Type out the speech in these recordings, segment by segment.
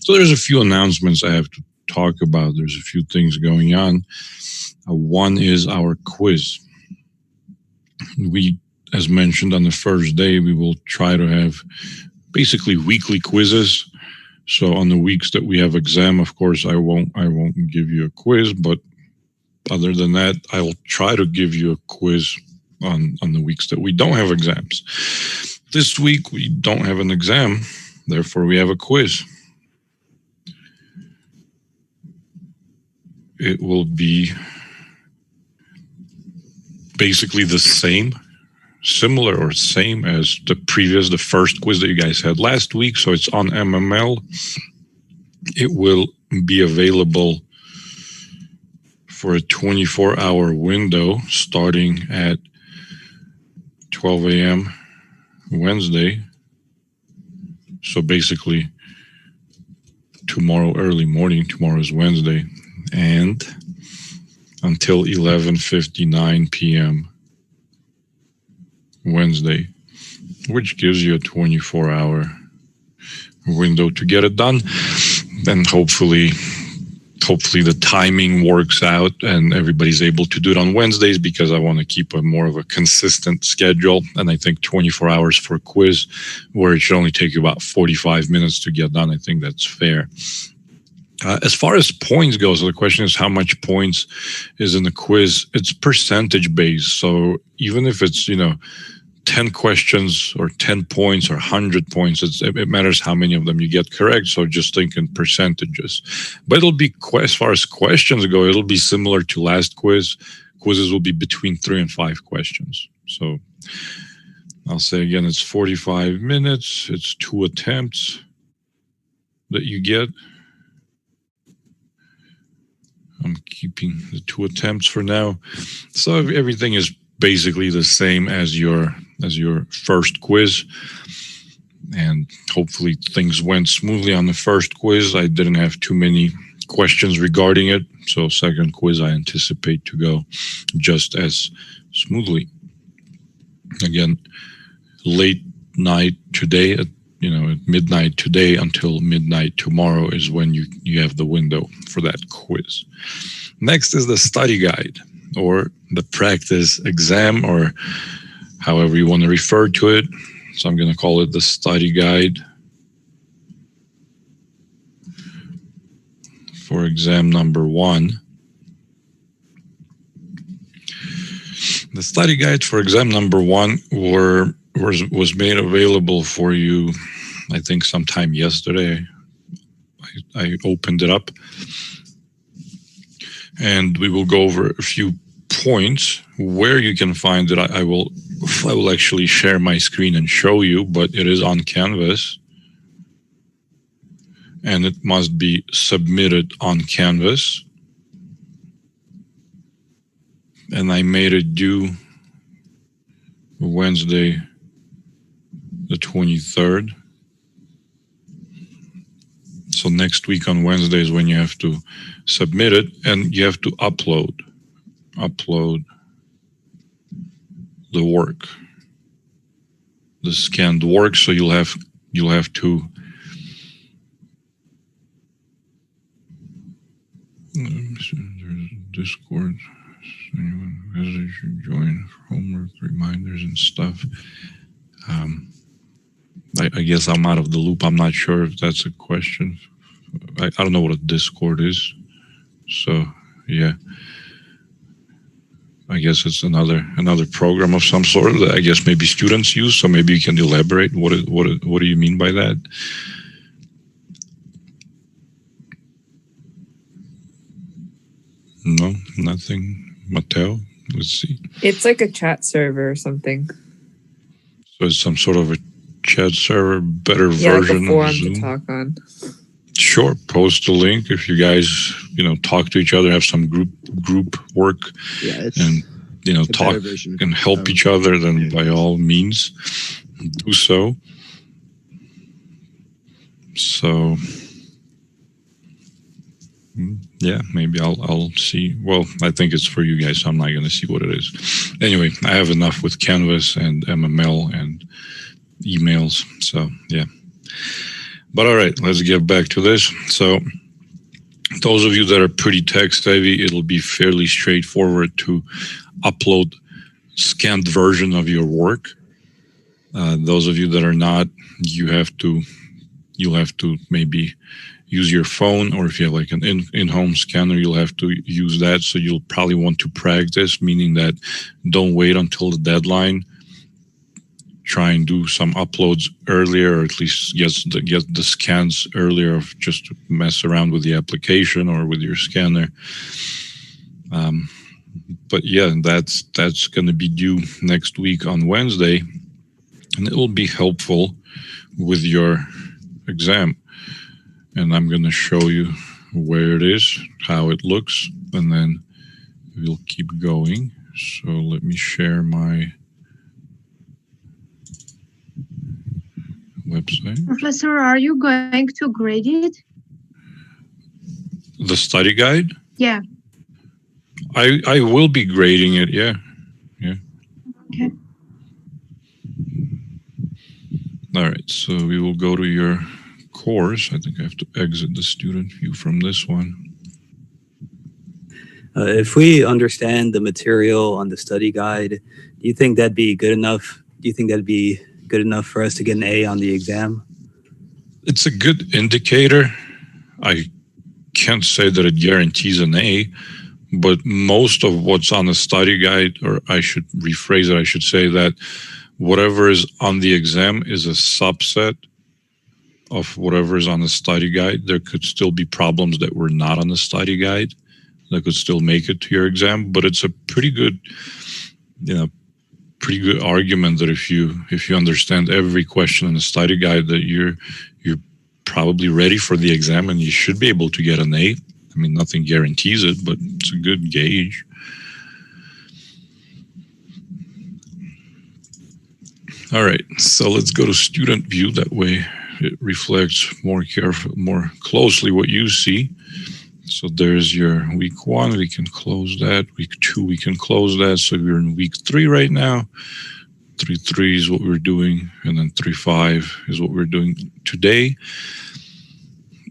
So there's a few announcements I have to talk about. There's a few things going on. One is our quiz. We, as mentioned on the first day, we will try to have basically weekly quizzes. So on the weeks that we have exam, of course, I won't give you a quiz, but other than that, I will try to give you a quiz on the weeks that we don't have exams. This week we don't have an exam, therefore we have a quiz. It will be basically the similar or same as the first quiz that you guys had last week. So it's on MML. It will be available for a 24-hour window starting at 12 a.m. Wednesday. So basically tomorrow early morning, tomorrow is Wednesday, and until 11:59 p.m. Wednesday, which gives you a 24-hour window to get it done. And hopefully the timing works out and everybody's able to do it on Wednesdays, because I want to keep a more of a consistent schedule. And I think 24 hours for a quiz where it should only take you about 45 minutes to get done, I think that's fair. As far as points goes, so the question is how much points is in the quiz. It's percentage based. So even if it's, 10 questions or 10 points or 100 points, it matters how many of them you get correct. So just think in percentages. But it'll be, as far as questions go, it'll be similar to last quiz. Quizzes will be between 3 and 5 questions. So I'll say again, it's 45 minutes. It's 2 attempts that you get. I'm keeping the 2 attempts for now. So everything is basically the same as your first quiz. And hopefully things went smoothly on the first quiz. I didn't have too many questions regarding it. So second quiz, I anticipate to go just as smoothly. Again, late night today, at midnight today until midnight tomorrow is when you have the window for that quiz. Next is the study guide, or the practice exam, or however you want to refer to it. So I'm going to call it the study guide for exam number 1. The study guide for exam number 1 was made available for you, I think sometime yesterday. I opened it up, and we will go over a few points where you can find it. I will actually share my screen and show you, but it is on Canvas, and it must be submitted on Canvas. And I made it due Wednesday, the 23rd. So next week on Wednesday is when you have to submit it, and you have to upload the work, the scanned work. So you'll have to Discord. Anyone visitor should join for homework reminders and stuff. I guess I'm out of the loop. I'm not sure if that's a question. I don't know what a Discord is. So yeah, I guess it's another program of some sort that I guess maybe students use. So maybe you can elaborate. What do you mean by that? No, nothing. Mateo, let's see. It's like a chat server or something. So it's some sort of a chat server, better version like a forum of Zoom. to talk on. Sure, post a link if you guys, talk to each other, have some group work, and talk and help each other. Then by all means, do so. So. Yeah, maybe I'll see. Well, I think it's for you guys, so I'm not going to see what it is. Anyway, I have enough with Canvas and MML and emails. So, yeah. But all right, let's get back to this. So those of you that are pretty text heavy, it'll be fairly straightforward to upload scanned version of your work. Those of you that are not, you'll have to maybe use your phone, or if you have like an in-home scanner, you'll have to use that. So you'll probably want to practice, meaning that don't wait until the deadline. Try and do some uploads earlier, or at least get the scans earlier, just to mess around with the application or with your scanner. But yeah, that's going to be due next week on Wednesday, and it will be helpful with your exam. And I'm going to show you where it is, how it looks, and then we'll keep going. So let me share my website. Professor, are you going to grade it? The study guide? Yeah. I will be grading it, yeah. Okay. All right, so we will go to your course. I think I have to exit the student view from this one. If we understand the material on the study guide, do you think that'd be good enough? Do you think that'd be good enough for us to get an A on the exam? It's a good indicator. I can't say that it guarantees an A, but most of what's on the study guide, or I should rephrase it, I should say that whatever is on the exam is a subset of whatever is on the study guide. There could still be problems that were not on the study guide that could still make it to your exam, but it's a pretty good, pretty good argument that if you understand every question in the study guide, that you're probably ready for the exam and you should be able to get an A. I mean, nothing guarantees it, but it's a good gauge. All right, so let's go to student view. That way it reflects more closely what you see. So there's your week 1, we can close that. Week 2, we can close that. So we're in week 3 right now. 3.3 is what we're doing, and then 3.5 is what we're doing today.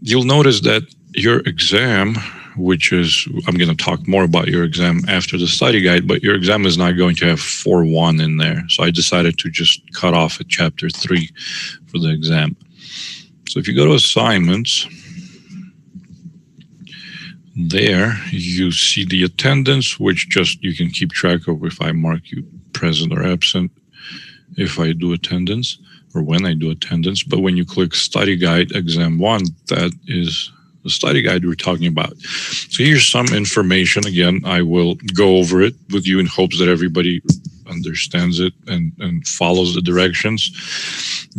You'll notice that your exam, which is, I'm going to talk more about your exam after the study guide, but your exam is not going to have 4.1 in there. So I decided to just cut off at chapter 3 for the exam. So if you go to assignments, there you see the attendance, which just you can keep track of if I mark you present or absent, if I do attendance, or when I do attendance. But when you click study guide exam 1, that is the study guide we're talking about. So here's some information. Again, I will go over it with you in hopes that everybody understands it and follows the directions.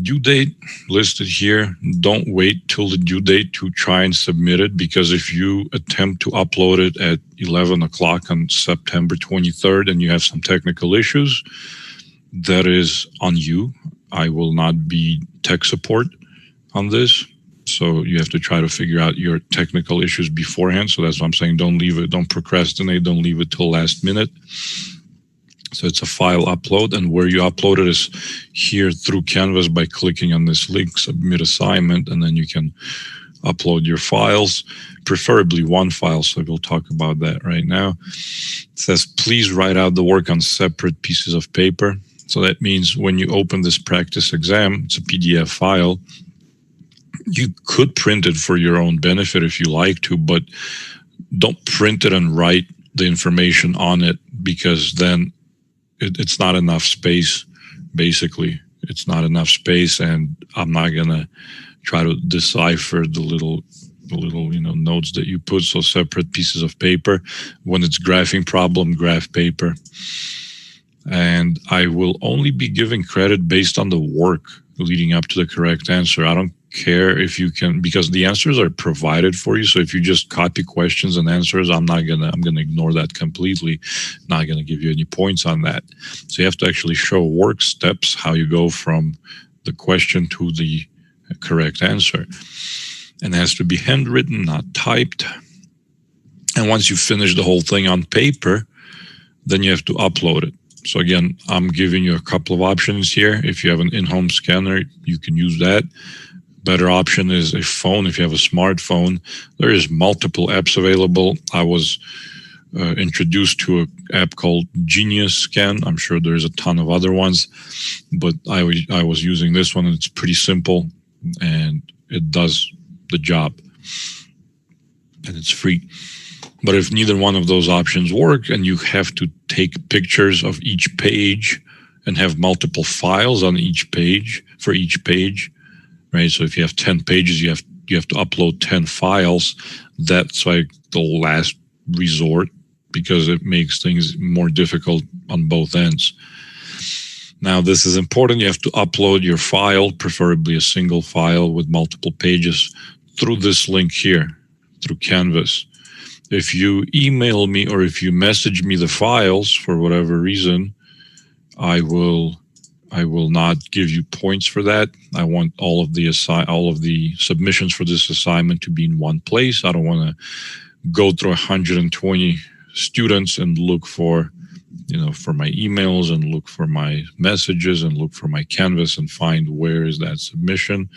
Due date listed here. Don't wait till the due date to try and submit it, because if you attempt to upload it at 11 o'clock on September 23rd and you have some technical issues, that is on you. I will not be tech support on this. So you have to try to figure out your technical issues beforehand. So that's what I'm saying. Don't leave it. Don't procrastinate. Don't leave it till last minute. So it's a file upload, and where you upload it is here through Canvas by clicking on this link, submit assignment, and then you can upload your files, preferably one file. So we'll talk about that right now. It says, please write out the work on separate pieces of paper. So that means when you open this practice exam, it's a PDF file. You could print it for your own benefit if you like to, but don't print it and write the information on it, because then it's not enough space. Basically, it's not enough space, and I'm not gonna try to decipher the little notes that you put. So separate pieces of paper. When it's graphing problem, graph paper. And I will only be giving credit based on the work leading up to the correct answer. I don't care if you can, because the answers are provided for you. So if you just copy questions and answers, I'm gonna ignore that completely. Not gonna give you any points on that. So you have to actually show work steps, how you go from the question to the correct answer. And it has to be handwritten, not typed. And once you finish the whole thing on paper, then you have to upload it. So again, I'm giving you a couple of options here. If you have an in-home scanner, you can use that. better option is a phone. If you have a smartphone, there is multiple apps available. I was introduced to an app called Genius Scan. I'm sure there's a ton of other ones, but I was using this one, and it's pretty simple, and it does the job, and it's free. But if neither one of those options work, and you have to take pictures of each page and have multiple files on each page for each page, right? So if you have 10 pages, you have to upload 10 files. That's like the last resort, because it makes things more difficult on both ends. Now, this is important. You have to upload your file, preferably a single file with multiple pages, through this link here, through Canvas. If you email me or if you message me the files for whatever reason, I will not give you points for that. I want all of the submissions for this assignment to be in one place. I don't want to go through 120 students and look for, for my emails and look for my messages and look for my Canvas and find where is that submission.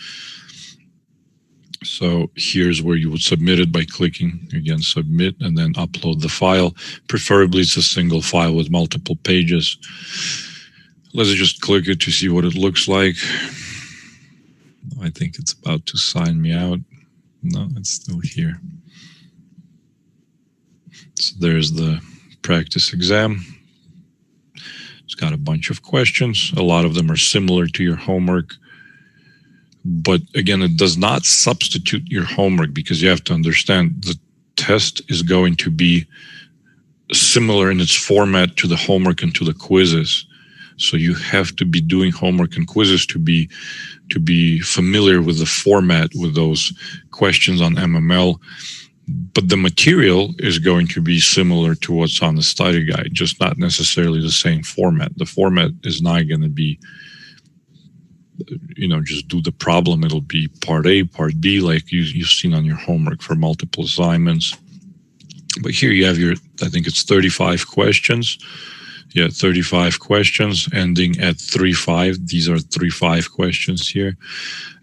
So here's where you would submit it by clicking, again, submit, and then upload the file. Preferably it's a single file with multiple pages. Let's just click it to see what it looks like. I think it's about to sign me out. No, it's still here. So there's the practice exam. It's got a bunch of questions. A lot of them are similar to your homework. But again, it does not substitute your homework, because you have to understand the test is going to be similar in its format to the homework and to the quizzes. So you have to be doing homework and quizzes to be familiar with the format, with those questions on MML. But the material is going to be similar to what's on the study guide, just not necessarily the same format. The format is not going to be, just do the problem. It'll be part A, part B, like you've seen on your homework for multiple assignments. But here you have I think it's 35 questions. Yeah, 35 questions ending at 3-5. These are 3-5 questions here.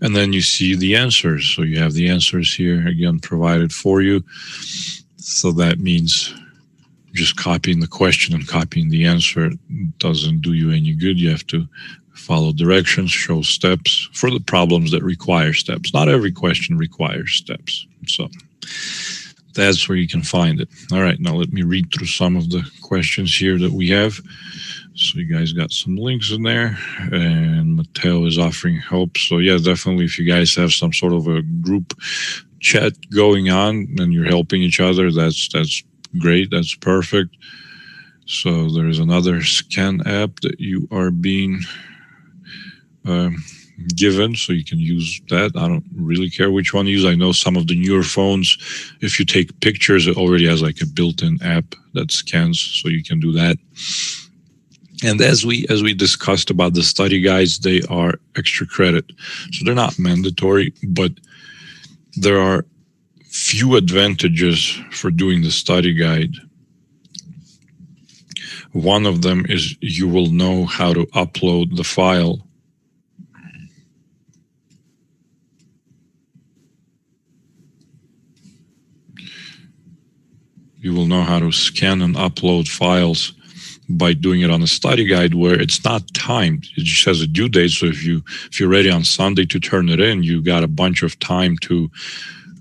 And then you see the answers. So you have the answers here, again, provided for you. So that means just copying the question and copying the answer doesn't do you any good. You have to follow directions, show steps for the problems that require steps. Not every question requires steps. So that's where you can find it. All right, now let me read through some of the questions here that we have. So you guys got some links in there, and Mateo is offering help. So yeah, definitely if you guys have some sort of a group chat going on and you're helping each other, that's great, that's perfect. So there's another scan app that you are being given, so you can use that. I don't really care which one you use. I know some of the newer phones, if you take pictures, it already has like a built-in app that scans, so you can do that. And as we discussed about the study guides, they are extra credit, so they're not mandatory, but there are few advantages for doing the study guide. One of them is you will know how to upload the file. You will know how to scan and upload files by doing it on a study guide where it's not timed. It just has a due date. So if you're ready on Sunday to turn it in, you got a bunch of time to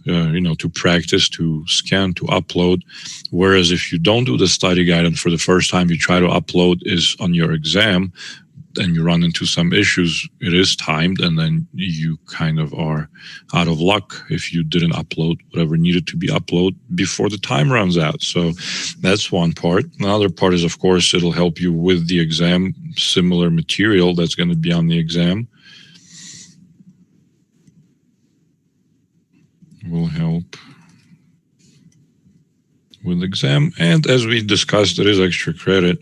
to practice, to scan, to upload. Whereas if you don't do the study guide and for the first time you try to upload is on your exam, and you run into some issues, it is timed, and then you kind of are out of luck if you didn't upload whatever needed to be uploaded before the time runs out. So that's one part. Another part is, of course, it'll help you with the exam, similar material that's going to be on the exam will help with the exam. And as we discussed, it is extra credit.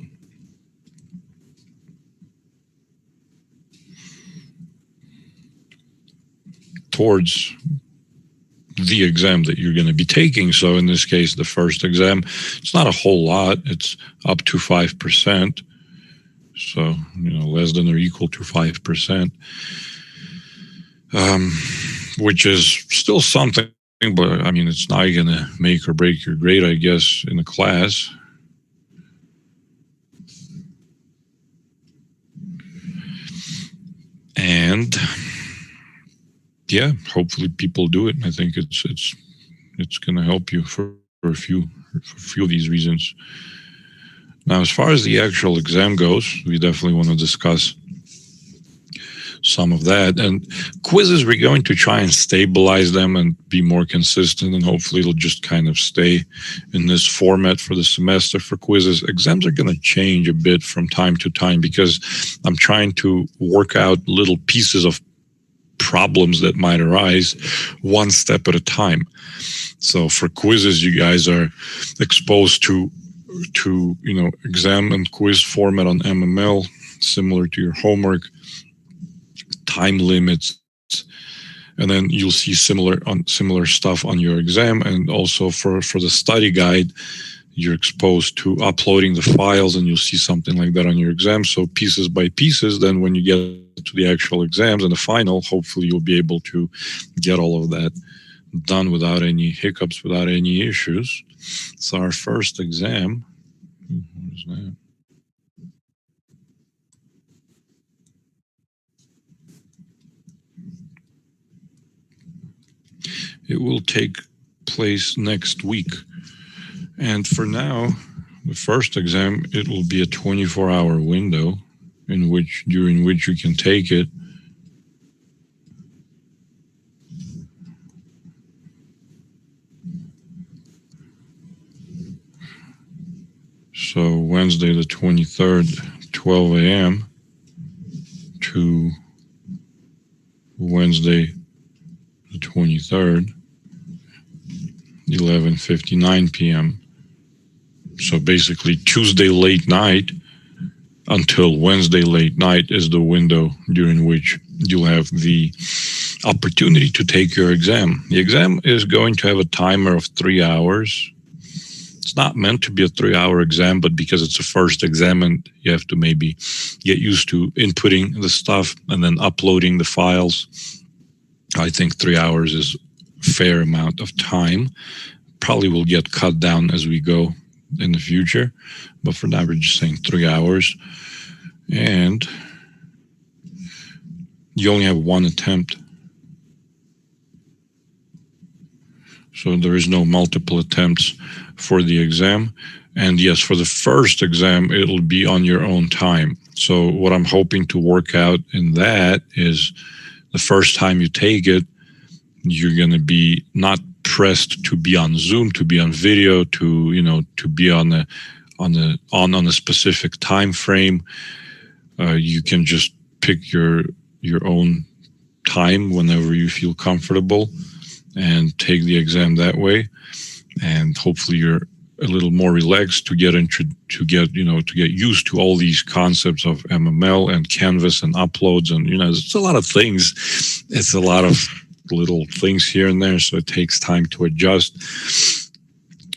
Towards the exam that you're going to be taking. So in this case, the first exam, it's not a whole lot. It's up to 5%. So, less than or equal to 5%. which is still something, but I mean, it's not going to make or break your grade, I guess, in a class. And yeah, hopefully people do it. I think it's going to help you for a few of these reasons. Now, as far as the actual exam goes, we definitely want to discuss some of that. And quizzes, we're going to try and stabilize them and be more consistent, and hopefully it'll just kind of stay in this format for the semester. For quizzes, exams are going to change a bit from time to time because I'm trying to work out little pieces of problems that might arise one step at a time. So for quizzes, you guys are exposed to exam and quiz format on MML, similar to your homework, time limits, and then you'll see similar stuff on your exam. And also for the study guide, you're exposed to uploading the files, and you'll see something like that on your exam. So pieces by pieces, then when you get to the actual exams and the final, hopefully you'll be able to get all of that done without any hiccups, without any issues. So our first exam, what is that? It will take place next week. And for now, the first exam, it will be a 24-hour window during which you can take it. So Wednesday the 23rd, 12 a.m. to Wednesday the 23rd, 11:59 p.m. So basically Tuesday late night until Wednesday late night is the window during which you'll have the opportunity to take your exam. The exam is going to have a timer of 3 hours. It's not meant to be a 3-hour exam, but because it's a first exam and you have to maybe get used to inputting the stuff and then uploading the files, I think 3 hours is a fair amount of time. Probably will get cut down as we go in the future, but for now we're just saying 3 hours. And you only have one attempt. So there is no multiple attempts for the exam. And yes, for the first exam, it'll be on your own time. So what I'm hoping to work out in that is the first time you take it, you're going to be not pressed to be on Zoom, to be on video, to be on a specific time frame. You can just pick your own time whenever you feel comfortable and take the exam that way. And hopefully you're a little more relaxed to get used to all these concepts of MML and Canvas and uploads, and it's a lot of things. It's a lot of little things here and there, so it takes time to adjust.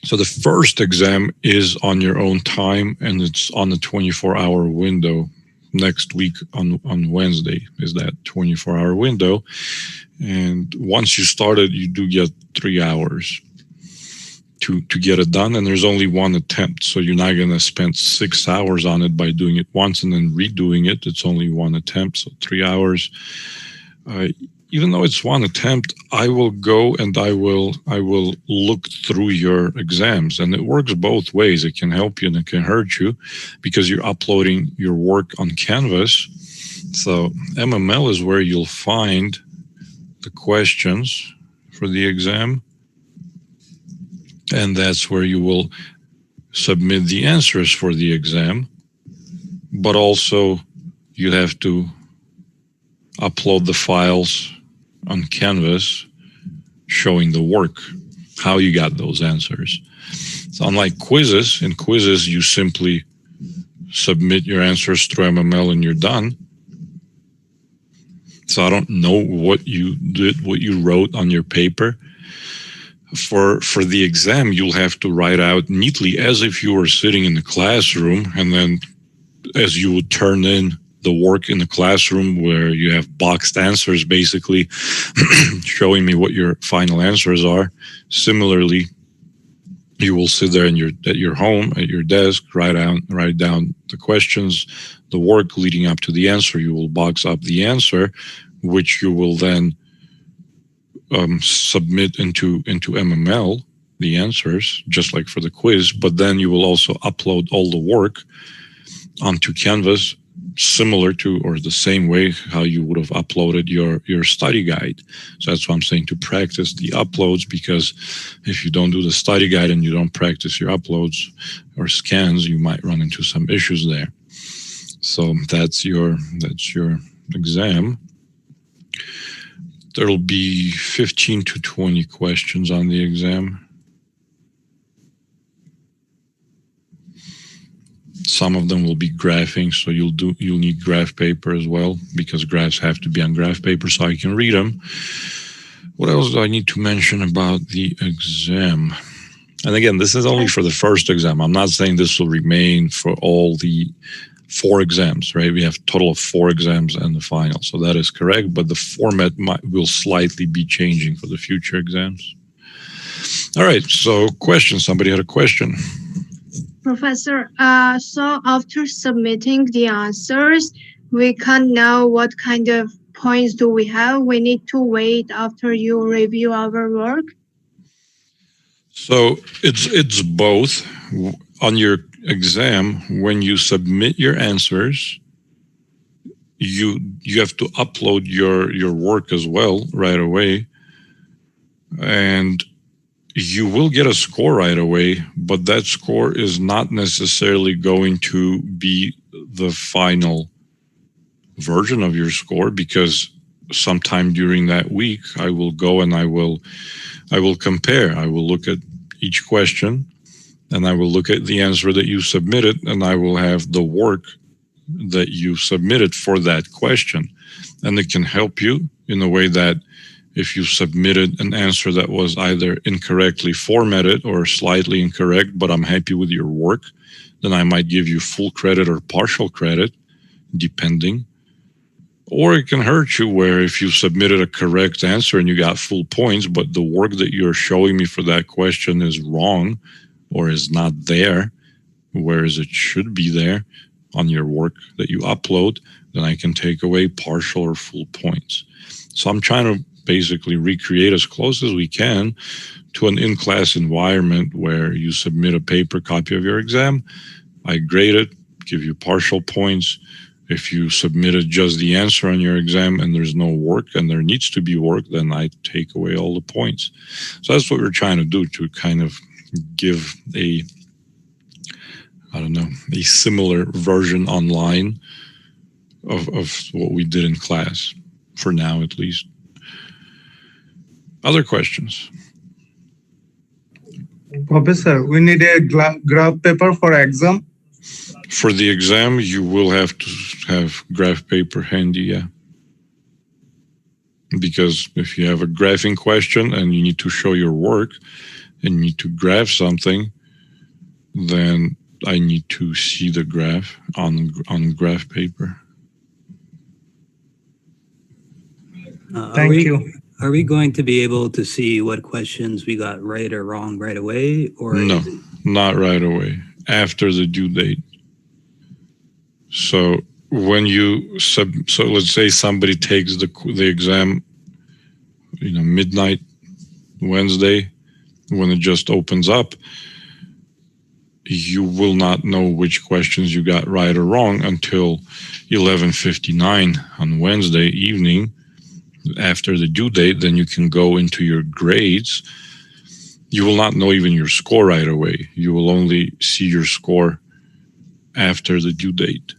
So the first exam is on your own time, and it's on the 24-hour window. Next week on Wednesday is that 24-hour window, and once you start it, you do get 3 hours to get it done, and there's only one attempt, so you're not going to spend 6 hours on it by doing it once and then redoing it. It's only one attempt, so 3 hours. Even though it's one attempt, I will go and I will look through your exams, and it works both ways. It can help you and it can hurt you because you're uploading your work on Canvas. So MML is where you'll find the questions for the exam, and that's where you will submit the answers for the exam. But also you have to upload the files on Canvas showing the work, how you got those answers. So unlike quizzes, in quizzes you simply submit your answers through MML and you're done. So I don't know what you did, what you wrote on your paper. For the exam, you'll have to write out neatly as if you were sitting in the classroom, and then as you would turn in the work in the classroom where you have boxed answers, basically showing me what your final answers are. Similarly, you will sit there at your home, at your desk, write down the questions, the work leading up to the answer. You will box up the answer, which you will then submit into MML, the answers, just like for the quiz, but then you will also upload all the work onto Canvas, similar to or the same way how you would have uploaded your study guide. So that's why I'm saying to practice the uploads, because if you don't do the study guide and you don't practice your uploads or scans, you might run into some issues there. So that's your exam. There'll be 15 to 20 questions on the exam. Some of them will be graphing, so you'll need graph paper as well, because graphs have to be on graph paper so I can read them. What else do I need to mention about the exam? And again, this is only for the first exam. I'm not saying this will remain for all the 4 exams, right? We have a total of 4 exams and the final. So that is correct, but the format will slightly be changing for the future exams. All right, so question. Somebody had a question. Professor, so after submitting the answers, we can't know what kind of points do we have. We need to wait after you review our work. So it's both. On your exam, when you submit your answers, you have to upload your work as well right away, and you will get a score right away, but that score is not necessarily going to be the final version of your score, because sometime during that week I will go and I will compare. I will look at each question and I will look at the answer that you submitted, and I will have the work that you submitted for that question. And it can help you in a way that if you submitted an answer that was either incorrectly formatted or slightly incorrect, but I'm happy with your work, then I might give you full credit or partial credit, depending. Or it can hurt you where if you submitted a correct answer and you got full points, but the work that you're showing me for that question is wrong or is not there, whereas it should be there on your work that you upload, then I can take away partial or full points. So I'm trying to basically recreate as close as we can to an in-class environment where you submit a paper copy of your exam, I grade it, give you partial points. If you submitted just the answer on your exam and there's no work and there needs to be work, then I take away all the points. So that's what we're trying to do, to kind of give a similar version online of what we did in class, for now at least. Other questions? Professor, we need a graph paper for exam. For the exam, you will have to have graph paper handy, yeah. Because if you have a graphing question and you need to show your work and you need to graph something, then I need to see the graph on graph paper. Thank you. Are we going to be able to see what questions we got right or wrong right away? Or no, not right away. After the due date. So when you so let's say somebody takes the exam, midnight Wednesday, when it just opens up, you will not know which questions you got right or wrong until 11:59 on Wednesday evening. After the due date, then you can go into your grades. You will not know even your score right away. You will only see your score after the due date.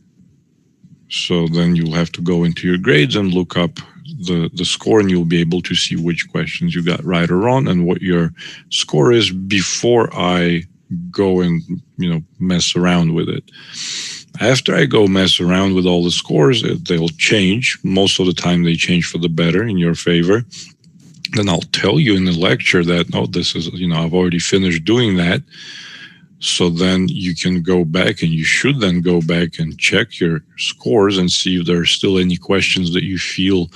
So then you'll have to go into your grades and look up the score, and you'll be able to see which questions you got right or wrong and what your score is before I go and mess around with it. After I go mess around with all the scores, they'll change. Most of the time they change for the better in your favor. Then I'll tell you in the lecture that, this is, I've already finished doing that. So then you can go back, and you should then go back and check your scores and see if there are still any questions that you feel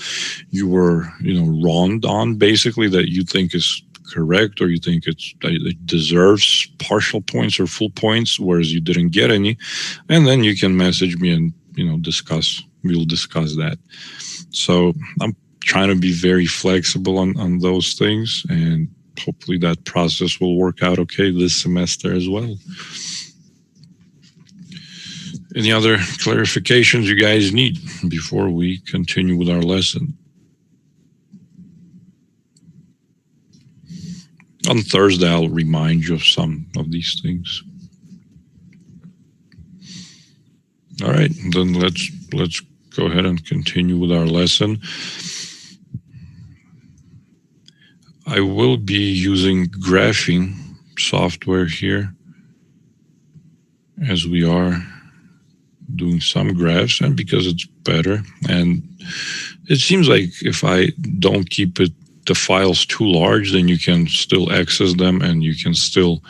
you were, wronged on, basically, that you think is correct, or you think it deserves partial points or full points, whereas you didn't get any. And then you can message me and, we'll discuss that. So I'm trying to be very flexible on those things, and hopefully that process will work out okay this semester as well. Any other clarifications you guys need before we continue with our lesson? On Thursday, I'll remind you of some of these things. All right, then let's go ahead and continue with our lesson. I will be using graphing software here, as we are doing some graphs, and because it's better. And it seems like if I don't keep the files too large, then you can still access them, and you can still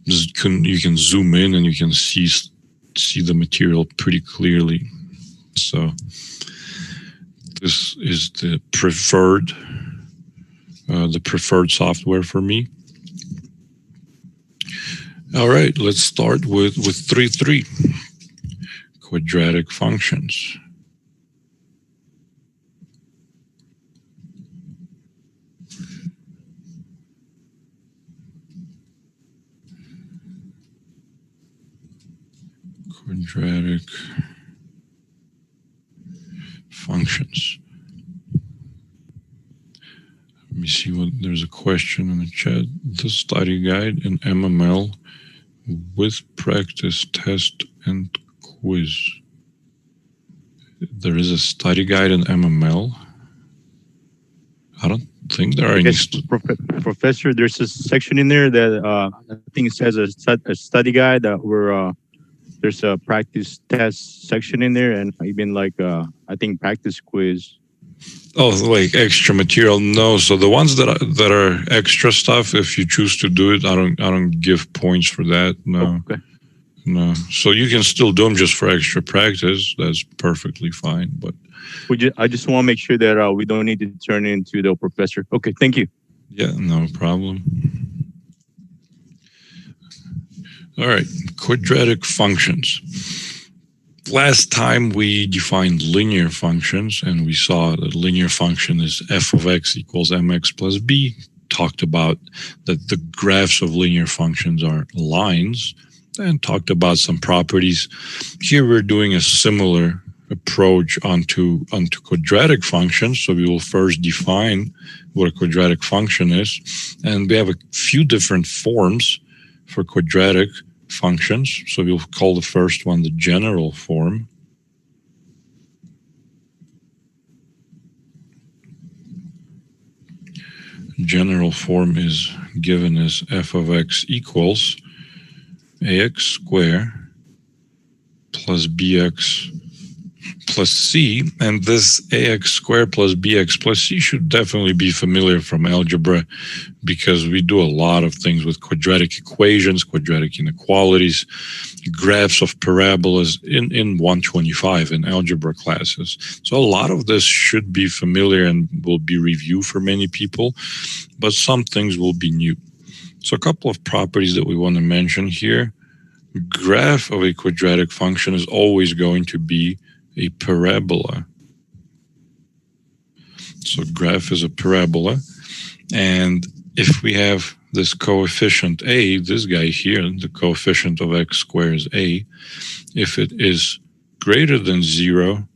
zoom in, and you can see the material pretty clearly. So this is the preferred software for me. All right, let's start with 3.3, quadratic functions. Quadratic functions. Let me see what there's a question in the chat. The study guide in MML with practice test and quiz. There is a study guide in MML. I don't think there are any. Professor, there's a section in there that I think it says a study guide where there's a practice test section in there, and even like I think practice quiz. Oh, like extra material? No. So the ones that are extra stuff, if you choose to do it, I don't give points for that. No. Okay. No. So you can still do them just for extra practice. That's perfectly fine. But I just want to make sure that we don't need to turn into the professor. Okay. Thank you. Yeah. No problem. All right. Quadratic functions. Last time we defined linear functions, and we saw that linear function is f of x equals mx plus b. Talked about that the graphs of linear functions are lines, and talked about some properties. Here we're doing a similar approach onto quadratic functions. So we will first define what a quadratic function is, and we have a few different forms for quadratic functions. So we'll call the first one the general form. General form is given as f of x equals ax squared plus bx plus c, and this ax squared plus bx plus c should definitely be familiar from algebra, because we do a lot of things with quadratic equations, quadratic inequalities, graphs of parabolas in 125 in algebra classes. So a lot of this should be familiar and will be reviewed for many people, but some things will be new. So a couple of properties that we want to mention here. Graph of a quadratic function is always going to be a parabola. So graph is a parabola, and if we have this coefficient a, this guy here, the coefficient of x squared is a, if it is greater than 0,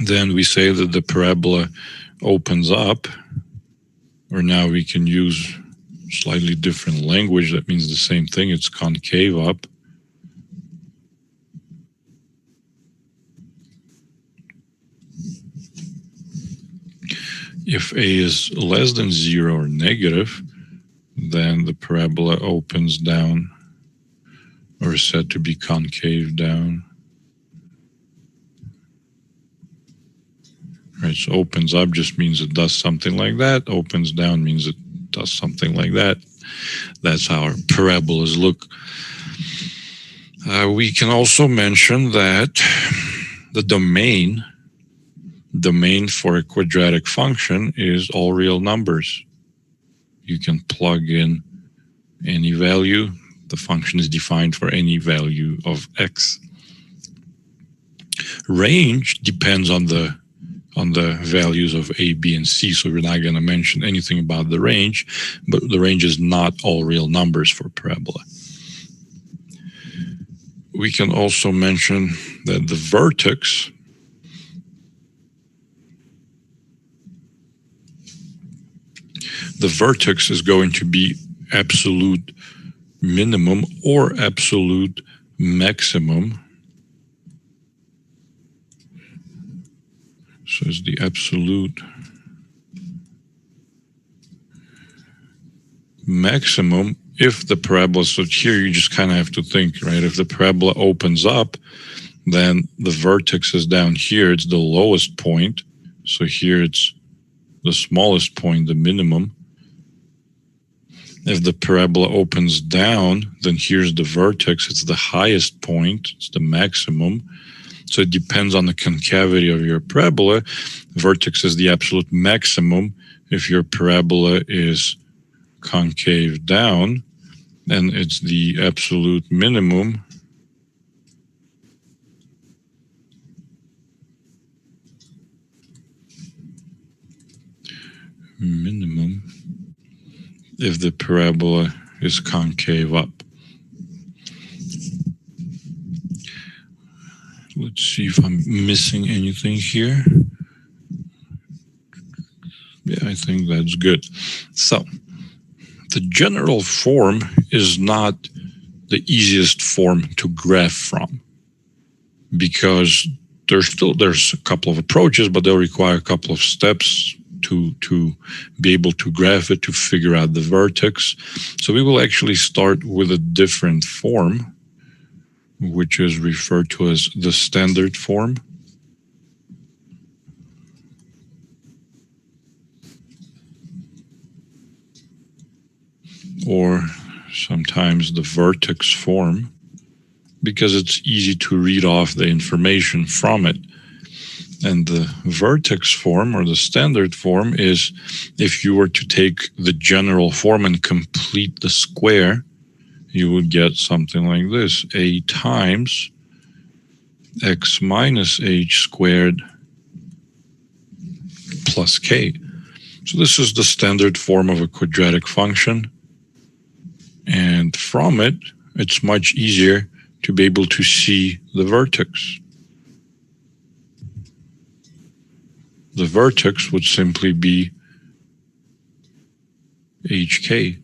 then we say that the parabola opens up, or now we can use slightly different language that means the same thing, it's concave up. If a is less than 0 or negative, then the parabola opens down, or is said to be concave down. Right, so opens up just means it does something like that. Opens down means it does something like that. that's how our parabolas look. We can also mention that the domain for a quadratic function is all real numbers. You can plug in any value. The function is defined for any value of x. Range depends on the values of a, b, and c, so we're not going to mention anything about the range, but the range is not all real numbers for parabola. We can also mention that the vertex is going to be absolute minimum or absolute maximum. So it's the absolute maximum if the parabola, so here you just kind of have to think, right? If the parabola opens up, then the vertex is down here, it's the lowest point. So here it's the smallest point, the minimum. If the parabola opens down, then here's the vertex, it's the highest point, it's the maximum. So it depends on the concavity of your parabola. Vertex is the absolute maximum if your parabola is concave down, and it's the absolute minimum if the parabola is concave up. Let's see if I'm missing anything here. Yeah, I think that's good. So the general form is not the easiest form to graph from, because there's a couple of approaches, but they'll require a couple of steps to be able to graph it, to figure out the vertex. So we will actually start with a different form, which is referred to as the standard form. Or sometimes the vertex form, because it's easy to read off the information from it. And the vertex form, or the standard form, is if you were to take the general form and complete the square, you would get something like this: a times x minus h squared plus k. So this is the standard form of a quadratic function. And from it, it's much easier to be able to see the vertex. The vertex would simply be hk.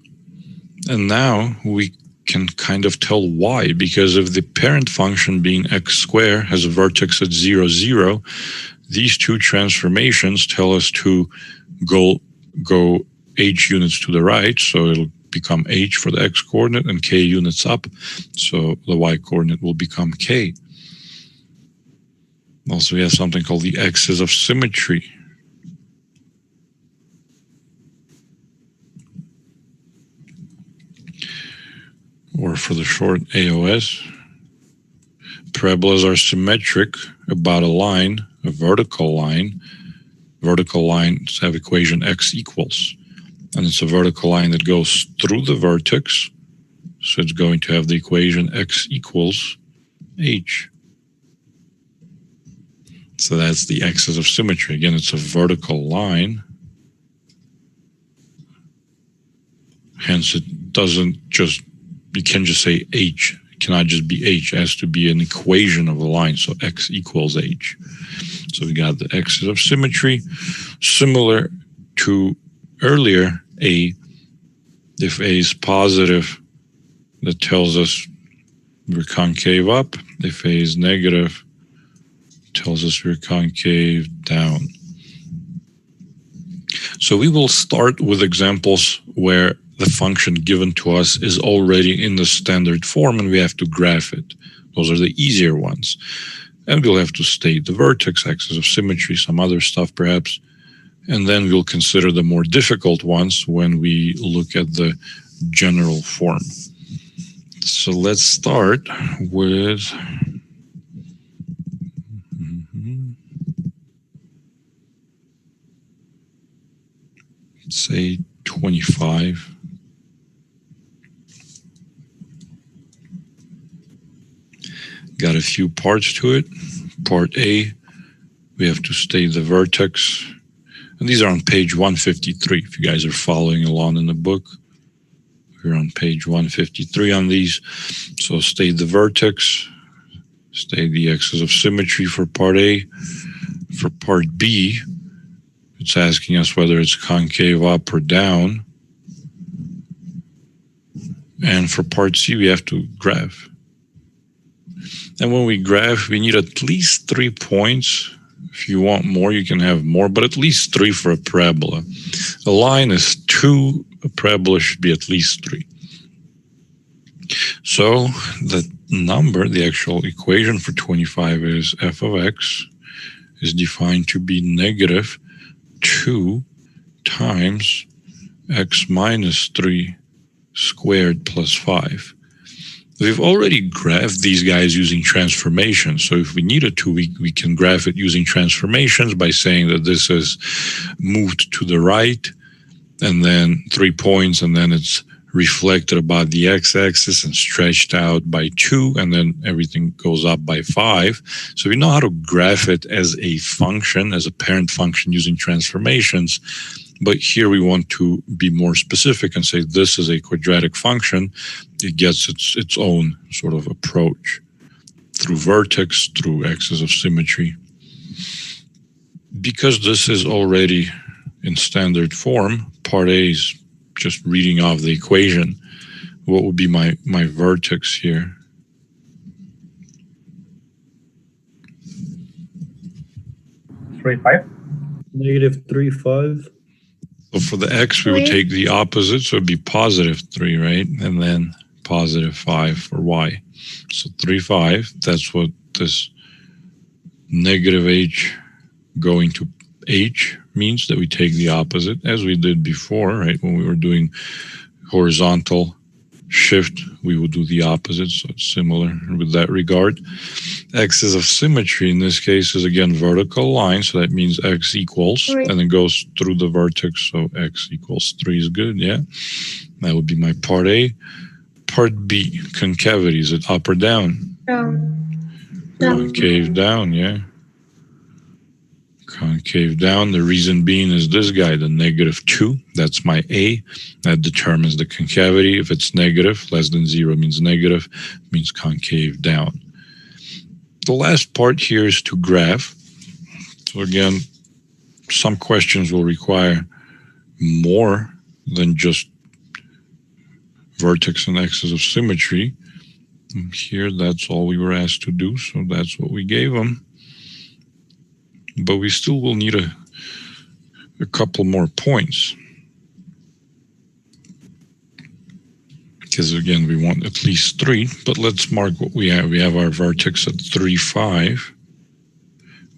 And now we can kind of tell why, because if the parent function being x squared has a vertex at 0, 0, these two transformations tell us to go h units to the right, so it'll become h for the x-coordinate, and k units up, so the y-coordinate will become k. Also, we have something called the axis of symmetry. Or for the short, AOS. Parabolas are symmetric about a line, a vertical line. Vertical lines have equation x equals. And it's a vertical line that goes through the vertex. So it's going to have the equation x equals h. So that's the axis of symmetry. Again, it's a vertical line. Hence, it doesn't just, you can't just say h. It cannot just be h. It has to be an equation of a line. So x equals h. So we got the axis of symmetry. Similar to earlier, a. If a is positive, that tells us we're concave up. If a is negative, tells us we're concave down. So we will start with examples where the function given to us is already in the standard form and we have to graph it. Those are the easier ones. And we'll have to state the vertex, axis of symmetry, some other stuff perhaps. And then we'll consider the more difficult ones when we look at the general form. So let's start with say 25. Got a few parts to it. Part A, we have to state the vertex. And these are on page 153, if you guys are following along in the book. We're on page 153 on these. So state the vertex, state the axis of symmetry for part A. For part B, it's asking us whether it's concave up or down. And for part C, we have to graph. And when we graph, we need at least 3 points. If you want more, you can have more, but at least 3 for a parabola. A line is 2, a parabola should be at least 3. So the number, the actual equation for 25 is f of x is defined to be negative 2 times x minus 3 squared plus 5. We've already graphed these guys using transformations. So if we needed to, we can graph it using transformations by saying that this is moved to the right and then 3 points, and then it's reflected about the x-axis and stretched out by 2, and then everything goes up by 5. So we know how to graph it as a function, as a parent function using transformations. But here we want to be more specific and say this is a quadratic function. It gets its own sort of approach through vertex, through axis of symmetry. Because this is already in standard form, part A is just reading off the equation. What would be my vertex here? Negative 3, 5. So for the x, we would take the opposite, so it'd be positive 3, right? And then positive 5 for y. So 3, 5, that's what this negative h going to h means, that we take the opposite, as we did before, right? When we were doing horizontal shift, we would do the opposite, so it's similar with that regard. Axis of symmetry in this case is again vertical line, so that means x equals, and it goes through the vertex, so x equals 3 is good, yeah? That would be my part A. Part B, concavity, is it up or down? Concave down, yeah. Concave down, the reason being is this guy, the negative 2, that's my A. That determines the concavity. If it's negative, less than 0 means negative, means concave down. The last part here is to graph. So again, some questions will require more than just vertex and axis of symmetry. And here, that's all we were asked to do, so that's what we gave them. But we still will need a couple more points. Because again, we want at least 3, but let's mark what we have. We have our vertex at 3, 5.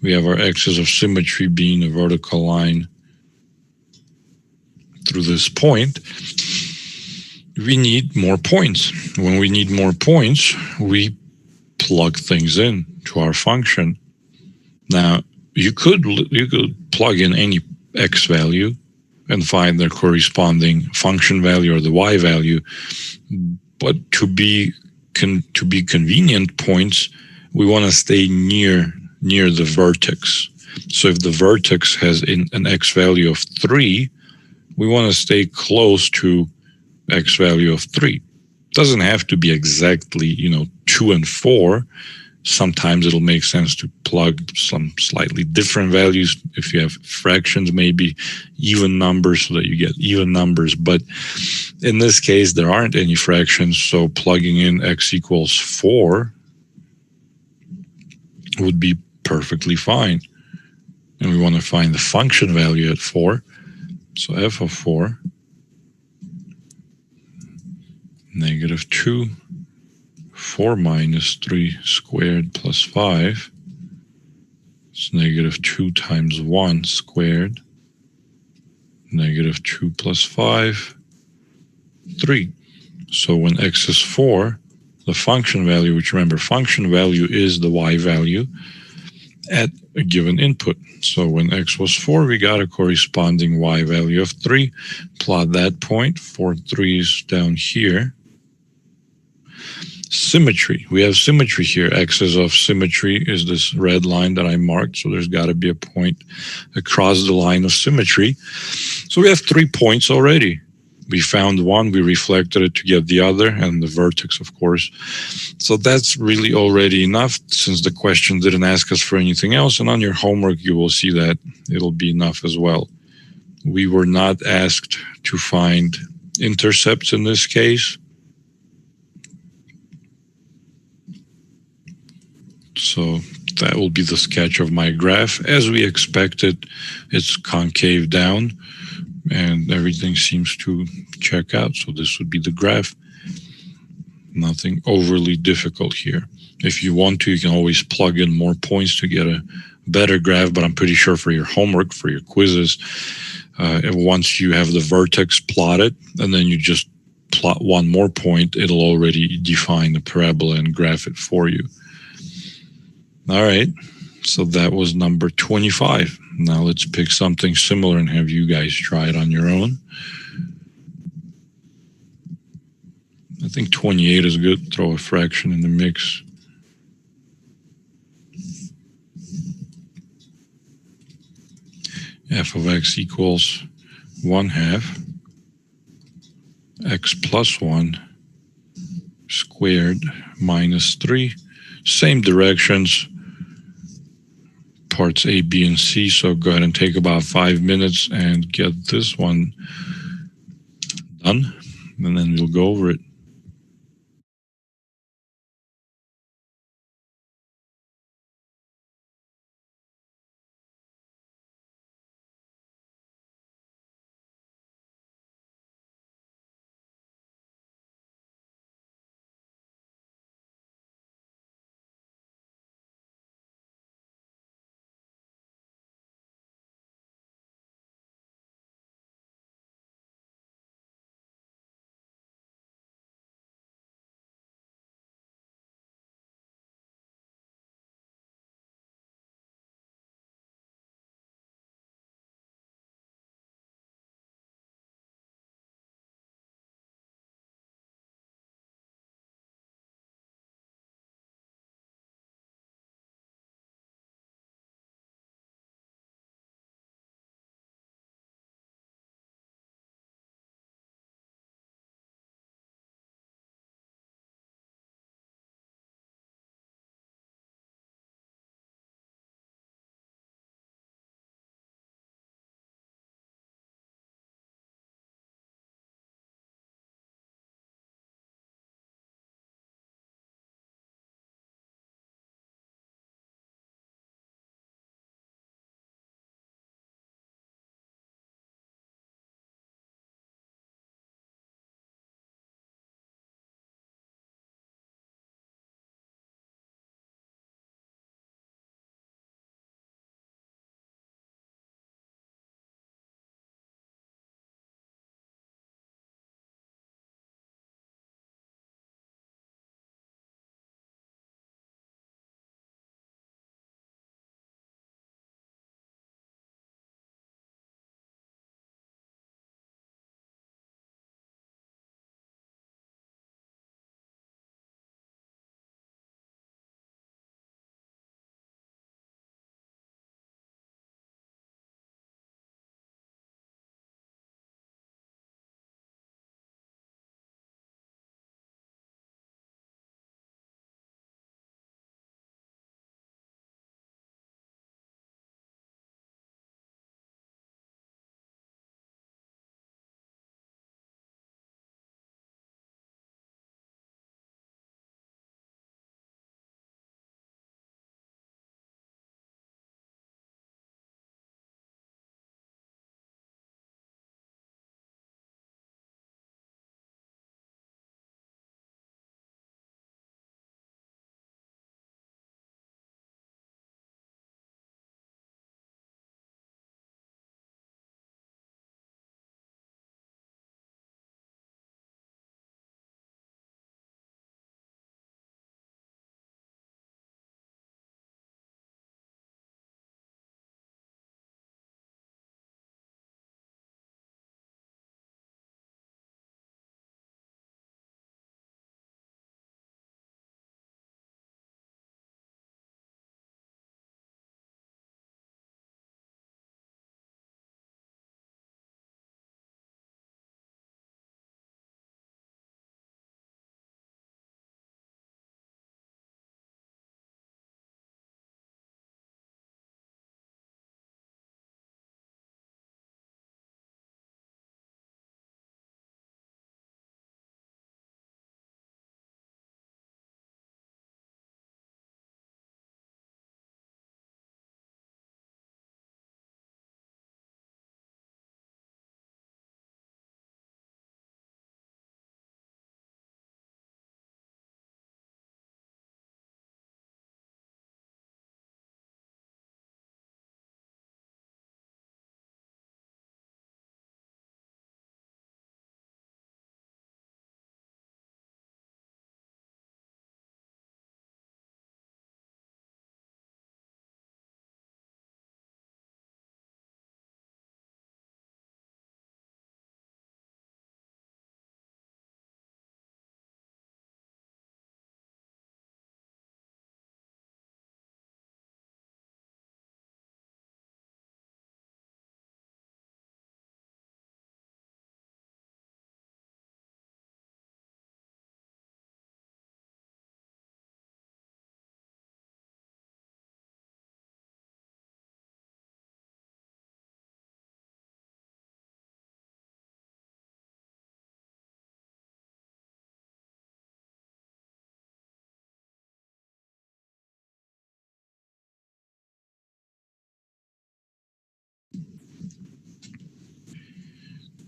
We have our axis of symmetry being a vertical line through this point. We need more points. When we need more points, we plug things in to our function. Now, you could plug in any x value and find their corresponding function value or the y value, but to be convenient points, we want to stay near the vertex. So if the vertex has an x value of 3, we want to stay close to x value of 3. Doesn't have to be exactly 2 and 4. Sometimes it'll make sense to plug some slightly different values. If you have fractions, maybe even numbers so that you get even numbers. But in this case, there aren't any fractions, so plugging in x equals 4 would be perfectly fine. And we want to find the function value at 4. So f of 4, negative 2. 4 minus 3 squared plus 5. It's negative 2 times 1 squared. Negative 2 plus 5. 3. So when x is 4, the function value, which remember, function value is the y value at a given input. So when x was 4, we got a corresponding y value of 3. Plot that point. 4 3's down here. Symmetry. We have symmetry here. Axis of symmetry is this red line that I marked. So there's got to be a point across the line of symmetry. So we have 3 points already. We found one, we reflected it to get the other, and the vertex, of course. So that's really already enough, since the question didn't ask us for anything else. And on your homework, you will see that it'll be enough as well. We were not asked to find intercepts in this case. So that will be the sketch of my graph. As we expected, it's concave down and everything seems to check out. So this would be the graph. Nothing overly difficult here. If you want to, you can always plug in more points to get a better graph, but I'm pretty sure for your homework, for your quizzes, once you have the vertex plotted and then you just plot one more point, it'll already define the parabola and graph it for you. All right, so that was number 25. Now let's pick something similar and have you guys try it on your own. I think 28 is good. Throw a fraction in the mix. F of x equals 1/2 x plus 1 squared minus 3. Same directions. Parts A, B, and C, so go ahead and take about 5 minutes and get this one done, and then we'll go over it.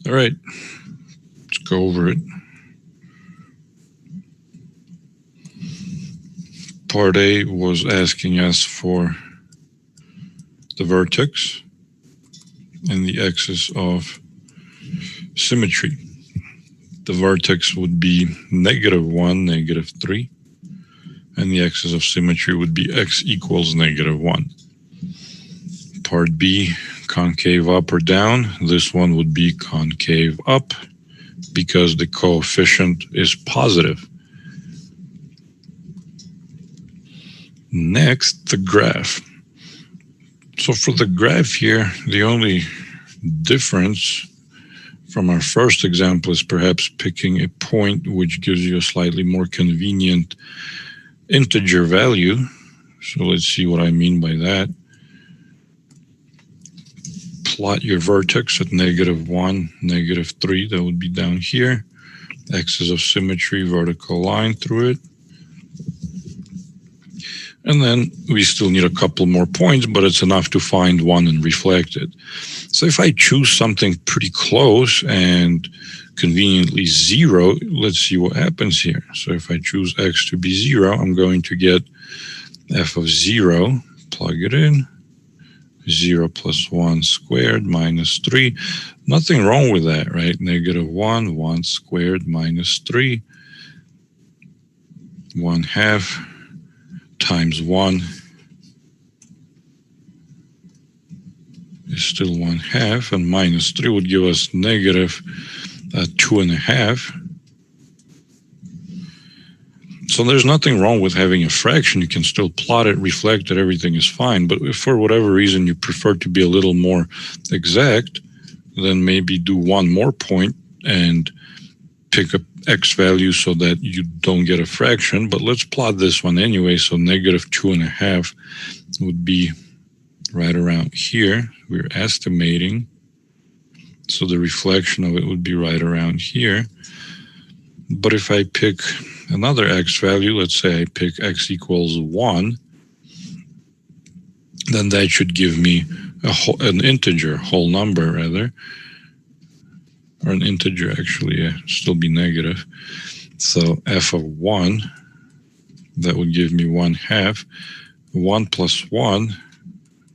All right, let's go over it. Part A was asking us for the vertex and the axis of symmetry. The vertex would be -1, -3, and the axis of symmetry would be x equals -1. Part B, concave up or down. This one would be concave up because the coefficient is positive. Next, the graph. So for the graph here, the only difference from our first example is perhaps picking a point which gives you a slightly more convenient integer value. So let's see what I mean by that. Plot your vertex at -1, -3, that would be down here. Axis of symmetry, vertical line through it. And then we still need a couple more points, but it's enough to find one and reflect it. So if I choose something pretty close and conveniently 0, let's see what happens here. So if I choose x to be 0, I'm going to get f of 0, plug it in, 0 plus 1 squared minus 3. Nothing wrong with that, right? -1, 1 squared minus 3, 1/2 times 1 is still 1/2, and minus 3 would give us -2.5. So there's nothing wrong with having a fraction. You can still plot it, reflect it, everything is fine. But if for whatever reason you prefer to be a little more exact, then maybe do one more point and pick a x value so that you don't get a fraction. But let's plot this one anyway. So -2.5 would be right around here. We're estimating. So the reflection of it would be right around here. But if I pick another x value, let's say I pick x equals 1, then that should give me an integer, whole number rather, or an integer actually, yeah, still be negative. So f of 1, that would give me 1/2, 1 plus 1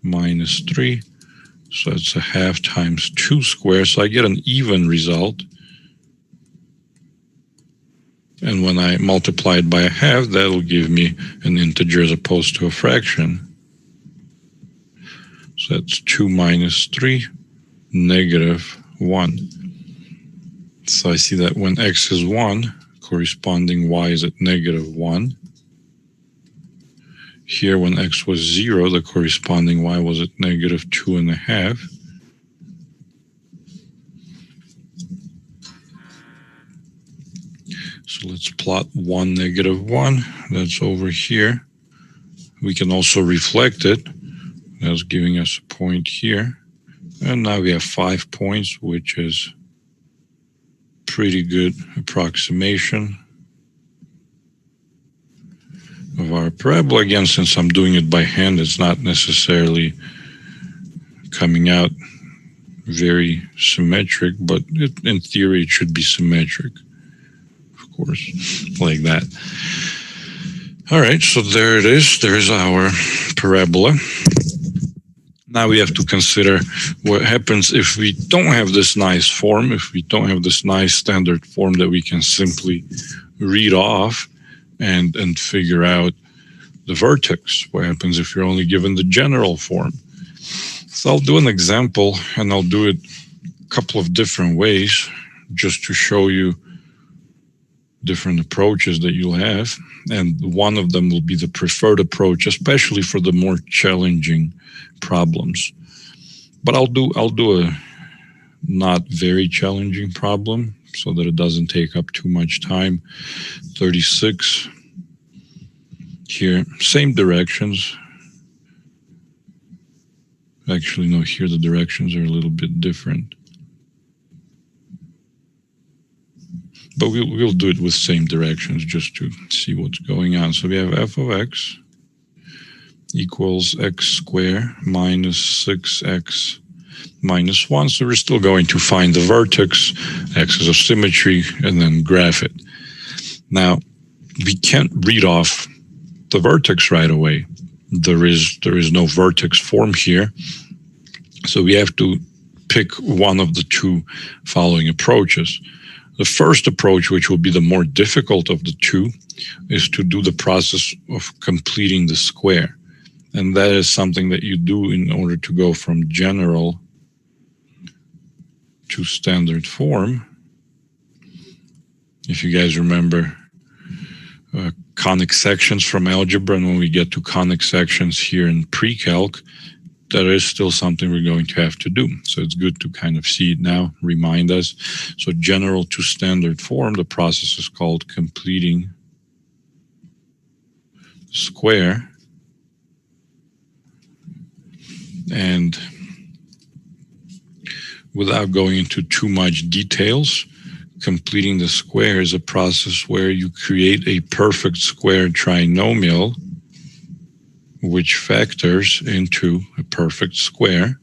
minus 3, so it's 1/2 times 2 squared, so I get an even result. And when I multiply it by 1/2, that will give me an integer as opposed to a fraction. So that's 2 minus 3, -1. So I see that when x is 1, corresponding y is at -1. Here, when x was 0, the corresponding y was at -2.5. So let's plot 1, -1. That's over here. We can also reflect it. That's giving us a point here. And now we have 5 points, which is pretty good approximation of our parabola. Again, since I'm doing it by hand, it's not necessarily coming out very symmetric, but in theory, it should be symmetric. Course, like that. All right, so there it is. There's our parabola. Now we have to consider what happens if we don't have this nice form, if we don't have this nice standard form that we can simply read off and figure out the vertex. What happens if you're only given the general form? So I'll do an example, and I'll do it a couple of different ways just to show you different approaches that you'll have, and one of them will be the preferred approach, especially for the more challenging problems. But I'll do a not very challenging problem so that it doesn't take up too much time. 36 here, same directions. Actually, no, here the directions are a little bit different. But we'll do it with same directions just to see what's going on. So we have f of x equals x squared minus 6x minus 1. So we're still going to find the vertex, axis of symmetry, and then graph it. Now, we can't read off the vertex right away. There is no vertex form here. So we have to pick one of the two following approaches. The first approach, which will be the more difficult of the two, is to do the process of completing the square. And that is something that you do in order to go from general to standard form. If you guys remember conic sections from algebra, and when we get to conic sections here in pre-calc, that is still something we're going to have to do. So it's good to kind of see it now, remind us. So general to standard form, the process is called completing square. And without going into too much details, completing the square is a process where you create a perfect square trinomial which factors into a perfect square.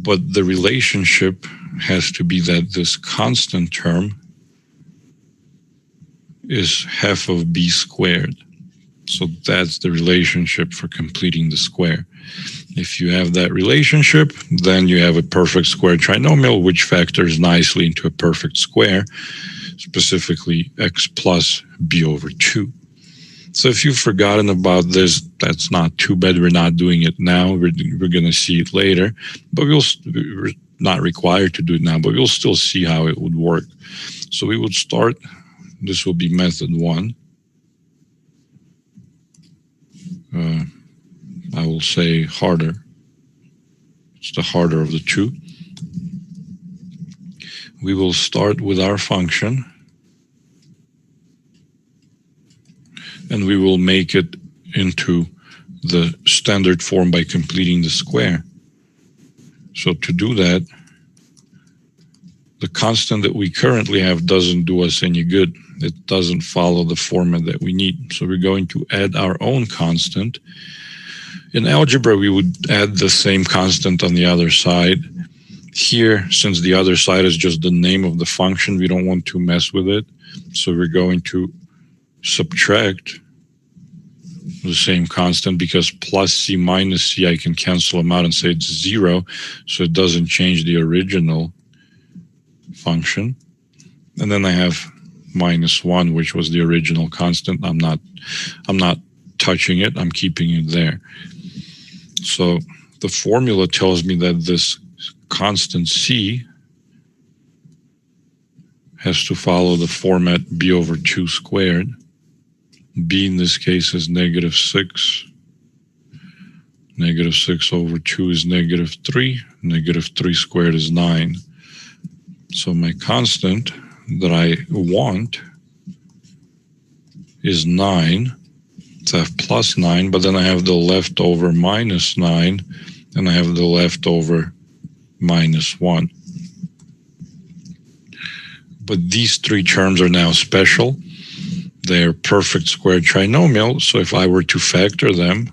But the relationship has to be that this constant term is half of b squared. So that's the relationship for completing the square. If you have that relationship, then you have a perfect square trinomial, which factors nicely into a perfect square, specifically x plus b over 2. So if you've forgotten about this, that's not too bad. We're not doing it now. We're going to see it later, but we're not required to do it now, but we'll still see how it would work. So we would start, this will be method 1. I will say harder. It's the harder of the two. We will start with our function, and we will make it into the standard form by completing the square. So to do that, the constant that we currently have doesn't do us any good. It doesn't follow the format that we need. So we're going to add our own constant. In algebra, we would add the same constant on the other side. Here, since the other side is just the name of the function, we don't want to mess with it. So we're going to subtract the same constant, because plus c minus c, I can cancel them out and say it's 0. So it doesn't change the original function. And then I have minus 1, which was the original constant. I'm not touching it. I'm keeping it there. So the formula tells me that this constant c has to follow the format b over 2 squared. B in this case is -6. -6 over 2 is -3. -3 squared is 9. So my constant that I want is 9. So I have plus 9, but then I have the leftover minus 9, and I have the leftover minus 1. But these three terms are now special. They're perfect square trinomial, so if I were to factor them...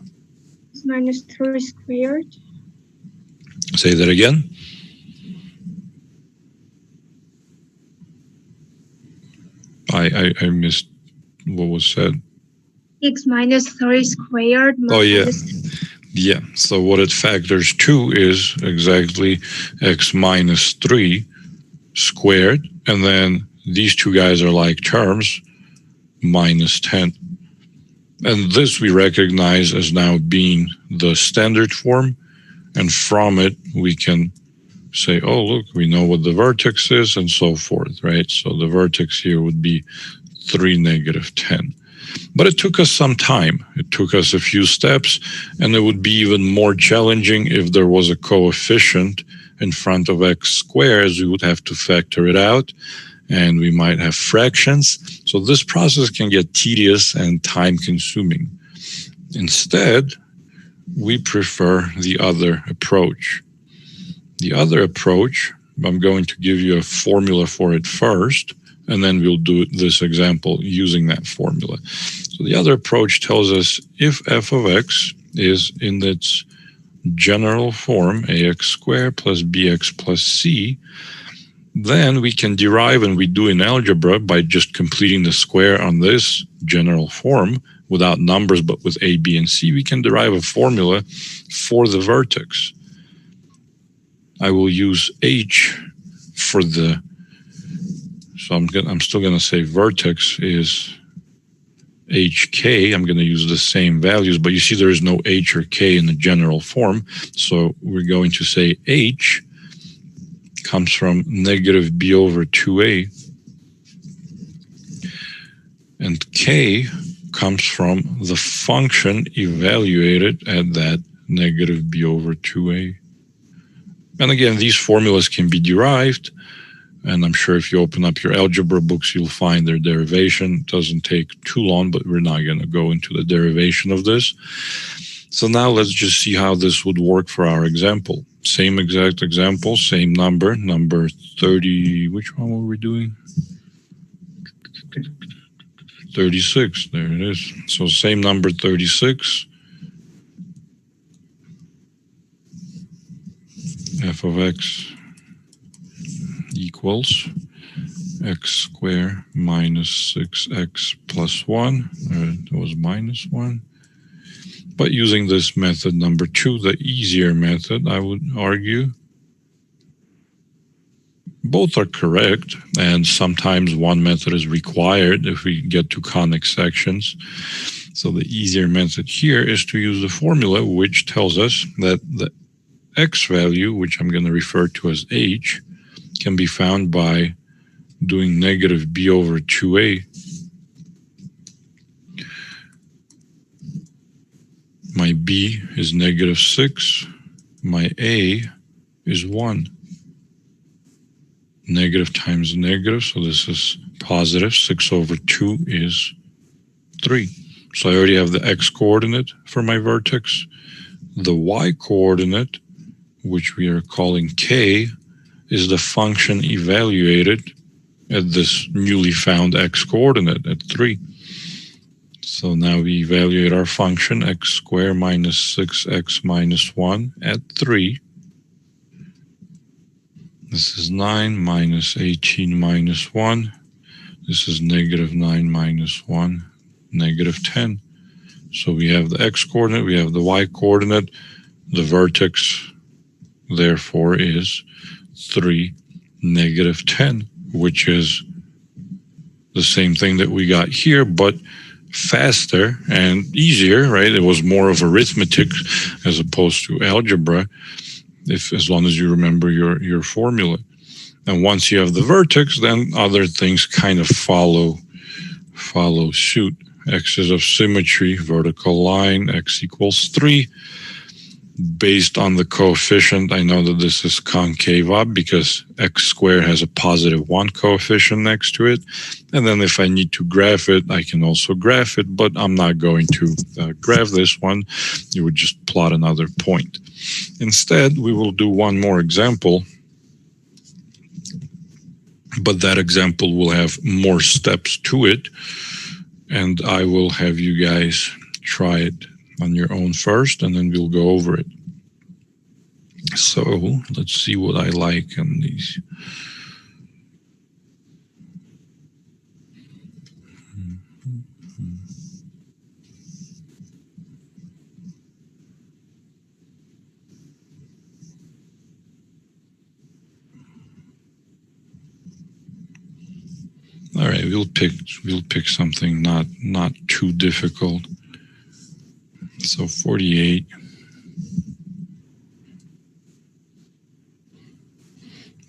It's -3 squared. Say that again. I missed what was said. X -3 squared. Oh, yeah. Yeah, so what it factors to is exactly x minus 3 squared, and then these two guys are like terms, minus 10. And this we recognize as now being the standard form, and from it we can say, oh, look, we know what the vertex is, and so forth, right? So the vertex here would be 3, -10. But it took us some time. It took us a few steps, and it would be even more challenging if there was a coefficient in front of x squared, as we would have to factor it out, and we might have fractions. So this process can get tedious and time-consuming. Instead, we prefer the other approach. The other approach, I'm going to give you a formula for it first, and then we'll do this example using that formula. So the other approach tells us if f of x is in its general form, ax squared plus bx plus c, then we can derive, and we do in algebra by just completing the square on this general form without numbers but with a, b, and c, we can derive a formula for the vertex. I will use h for the, so I'm still going to say vertex is hk. I'm going to use the same values, but you see there is no h or k in the general form. So we're going to say h comes from negative b over 2a, and k comes from the function evaluated at that negative b over 2a. And again, these formulas can be derived, and I'm sure if you open up your algebra books, you'll find their derivation. It doesn't take too long, but we're not going to go into the derivation of this. So now let's just see how this would work for our example. Same exact example, same number 30, which one were we doing? 36, there it is. So same number 36. F of x equals x squared minus 6x plus 1. It was minus 1. But using this method number 2, the easier method, I would argue, both are correct, and sometimes one method is required if we get to conic sections. So the easier method here is to use the formula which tells us that the x value, which I'm going to refer to as h, can be found by doing negative b over 2a. My b is negative 6. My a is 1. Negative times negative, so this is positive. 6 over 2 is 3. So I already have the x coordinate for my vertex. The y coordinate, which we are calling k, is the function evaluated at this newly found x coordinate at 3. So now we evaluate our function x squared minus 6x minus 1 at 3. This is 9 minus 18 minus 1. This is negative 9 minus 1, negative 10. So we have the x coordinate, we have the y coordinate. The vertex, therefore, is 3, negative 10, which is the same thing that we got here, but faster and easier, right? It was more of arithmetic as opposed to algebra, as long as you remember your formula. And once you have the vertex, then other things kind of follow suit. X's of symmetry, vertical line, x equals 3. Based on the coefficient, I know that this is concave up because x squared has a positive 1 coefficient next to it. And then if I need to graph it, I can also graph it, but I'm not going to graph this one. You would just plot another point. Instead, we will do one more example, but that example will have more steps to it, and I will have you guys try it on your own first, and then we'll go over it. So let's see what I like on these. All right, we'll pick something not too difficult. So 48.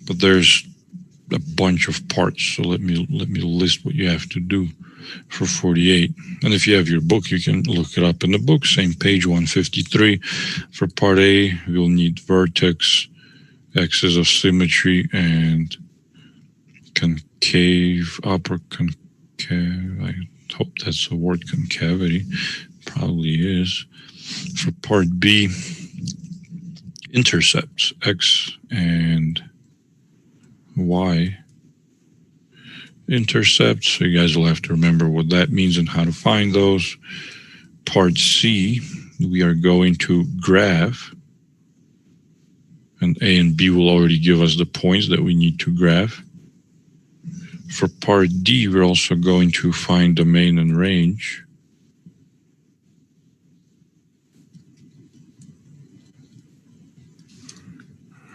But there's a bunch of parts, so let me list what you have to do for 48. And if you have your book, you can look it up in the book, same page 153. For part A, we'll need vertex, x's of symmetry, and concave, upper concave. I hope that's the word, concavity. Probably is. For part B, intercepts, x and y Y-Intercept. So you guys will have to remember what that means and how to find those. Part C, we are going to graph. And A and B will already give us the points that we need to graph. For part D, we're also going to find domain and range.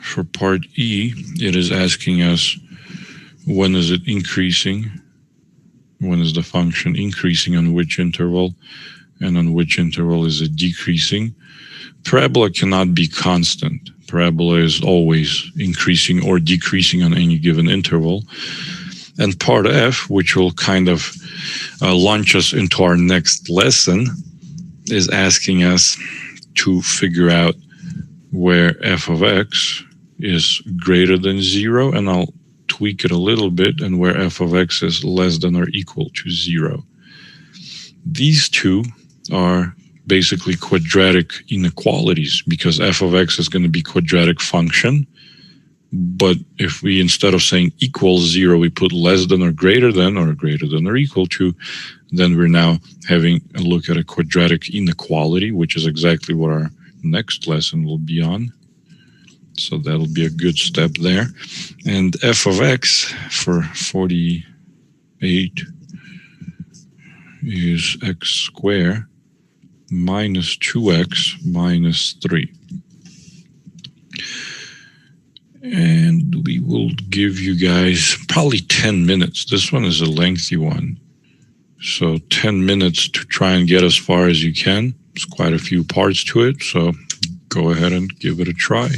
For part E, it is asking us when is it increasing, when is the function increasing on which interval, and on which interval is it decreasing. Parabola cannot be constant. Parabola is always increasing or decreasing on any given interval. And part F, which will kind of launch us into our next lesson, is asking us to figure out where f of x is greater than 0, and I'll tweak it a little bit, and where f of x is less than or equal to 0. These two are basically quadratic inequalities, because f of x is going to be quadratic function. But if we, instead of saying equals 0, we put less than or greater than or equal to, then we're now having a look at a quadratic inequality, which is exactly what our next lesson will be on. So that'll be a good step there. And f of x for 48 is x squared minus 2x minus 3. And we will give you guys probably 10 minutes. This one is a lengthy one. So 10 minutes to try and get as far as you can. There's quite a few parts to it, so go ahead and give it a try.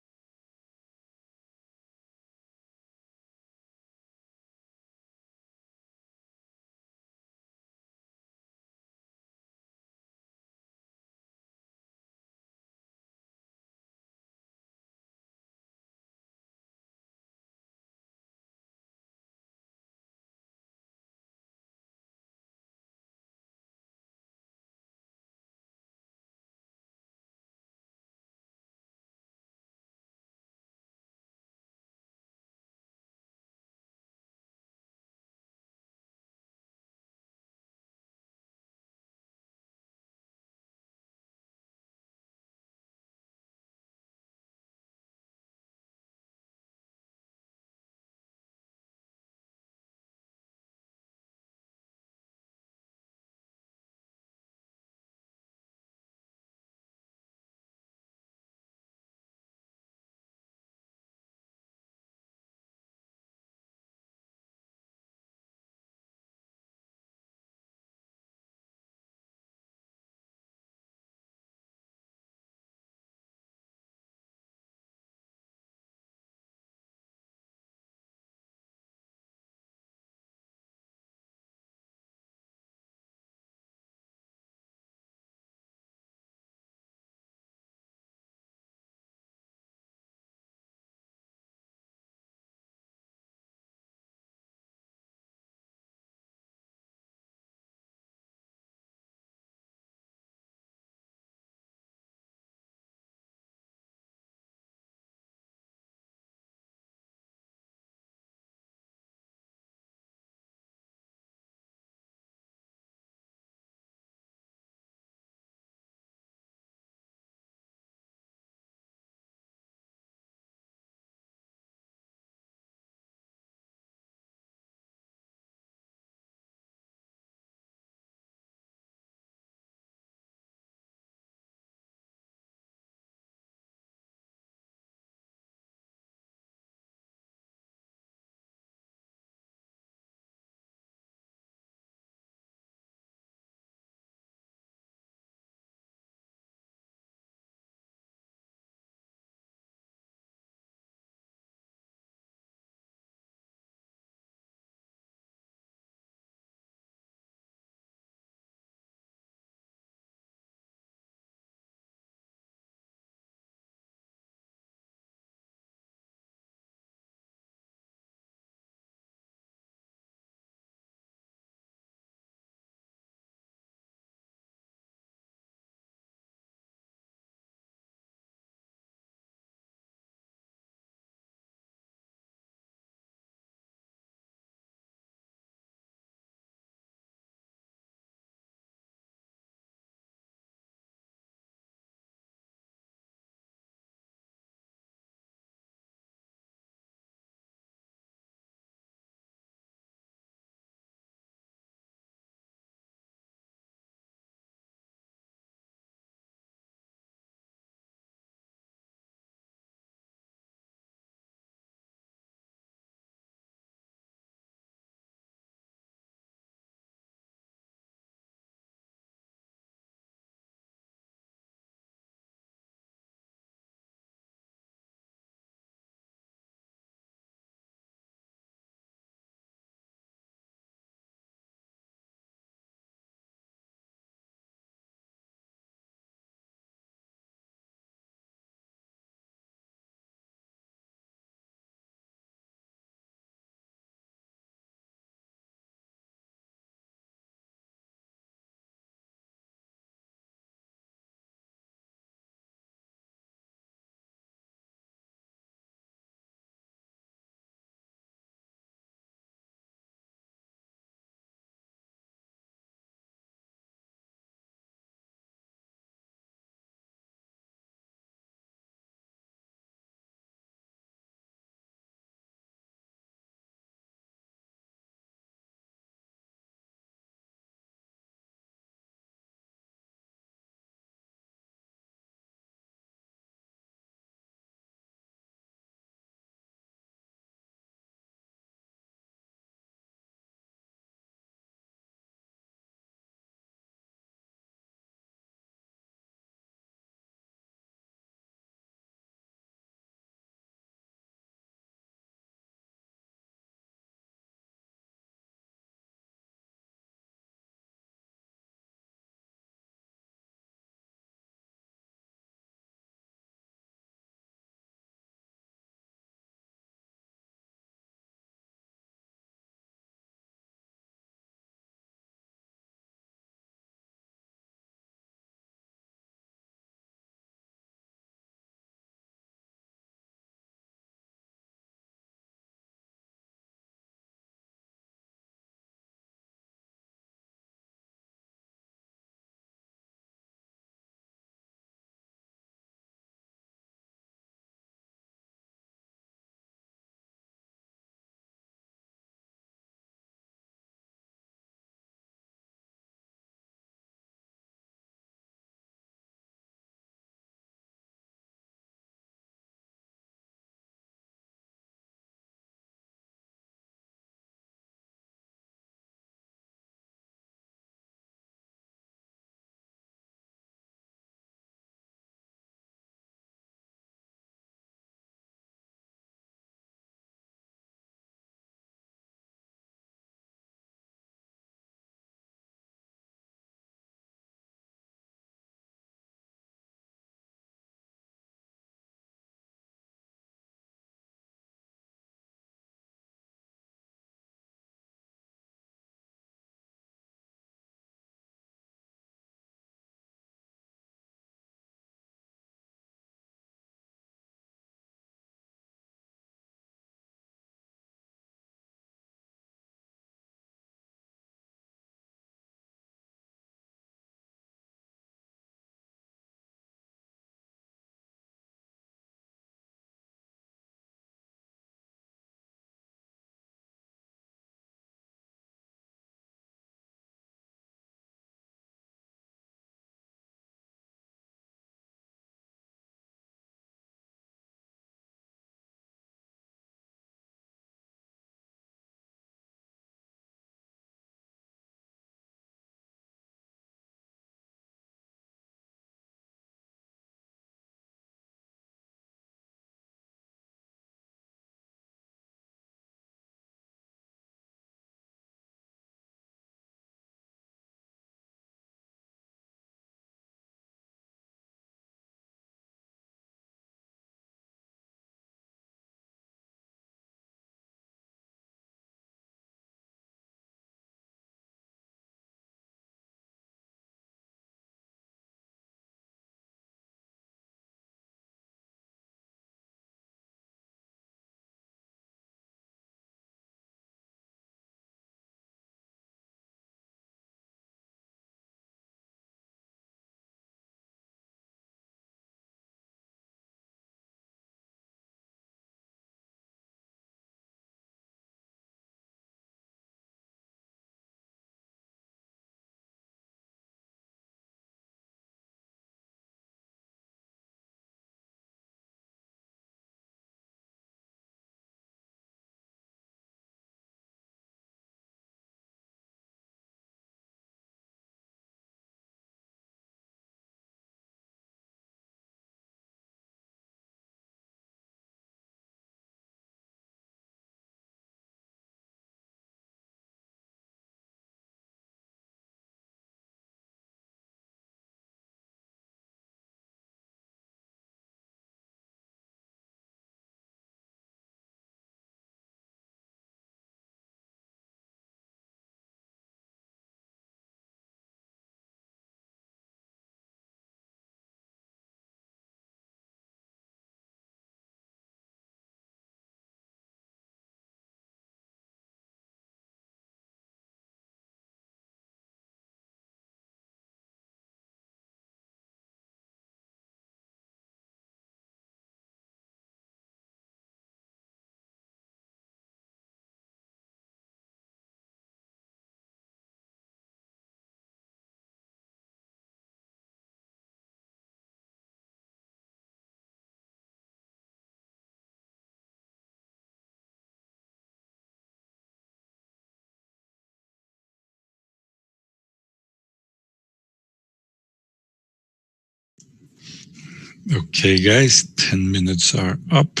Okay, guys, 10 minutes are up.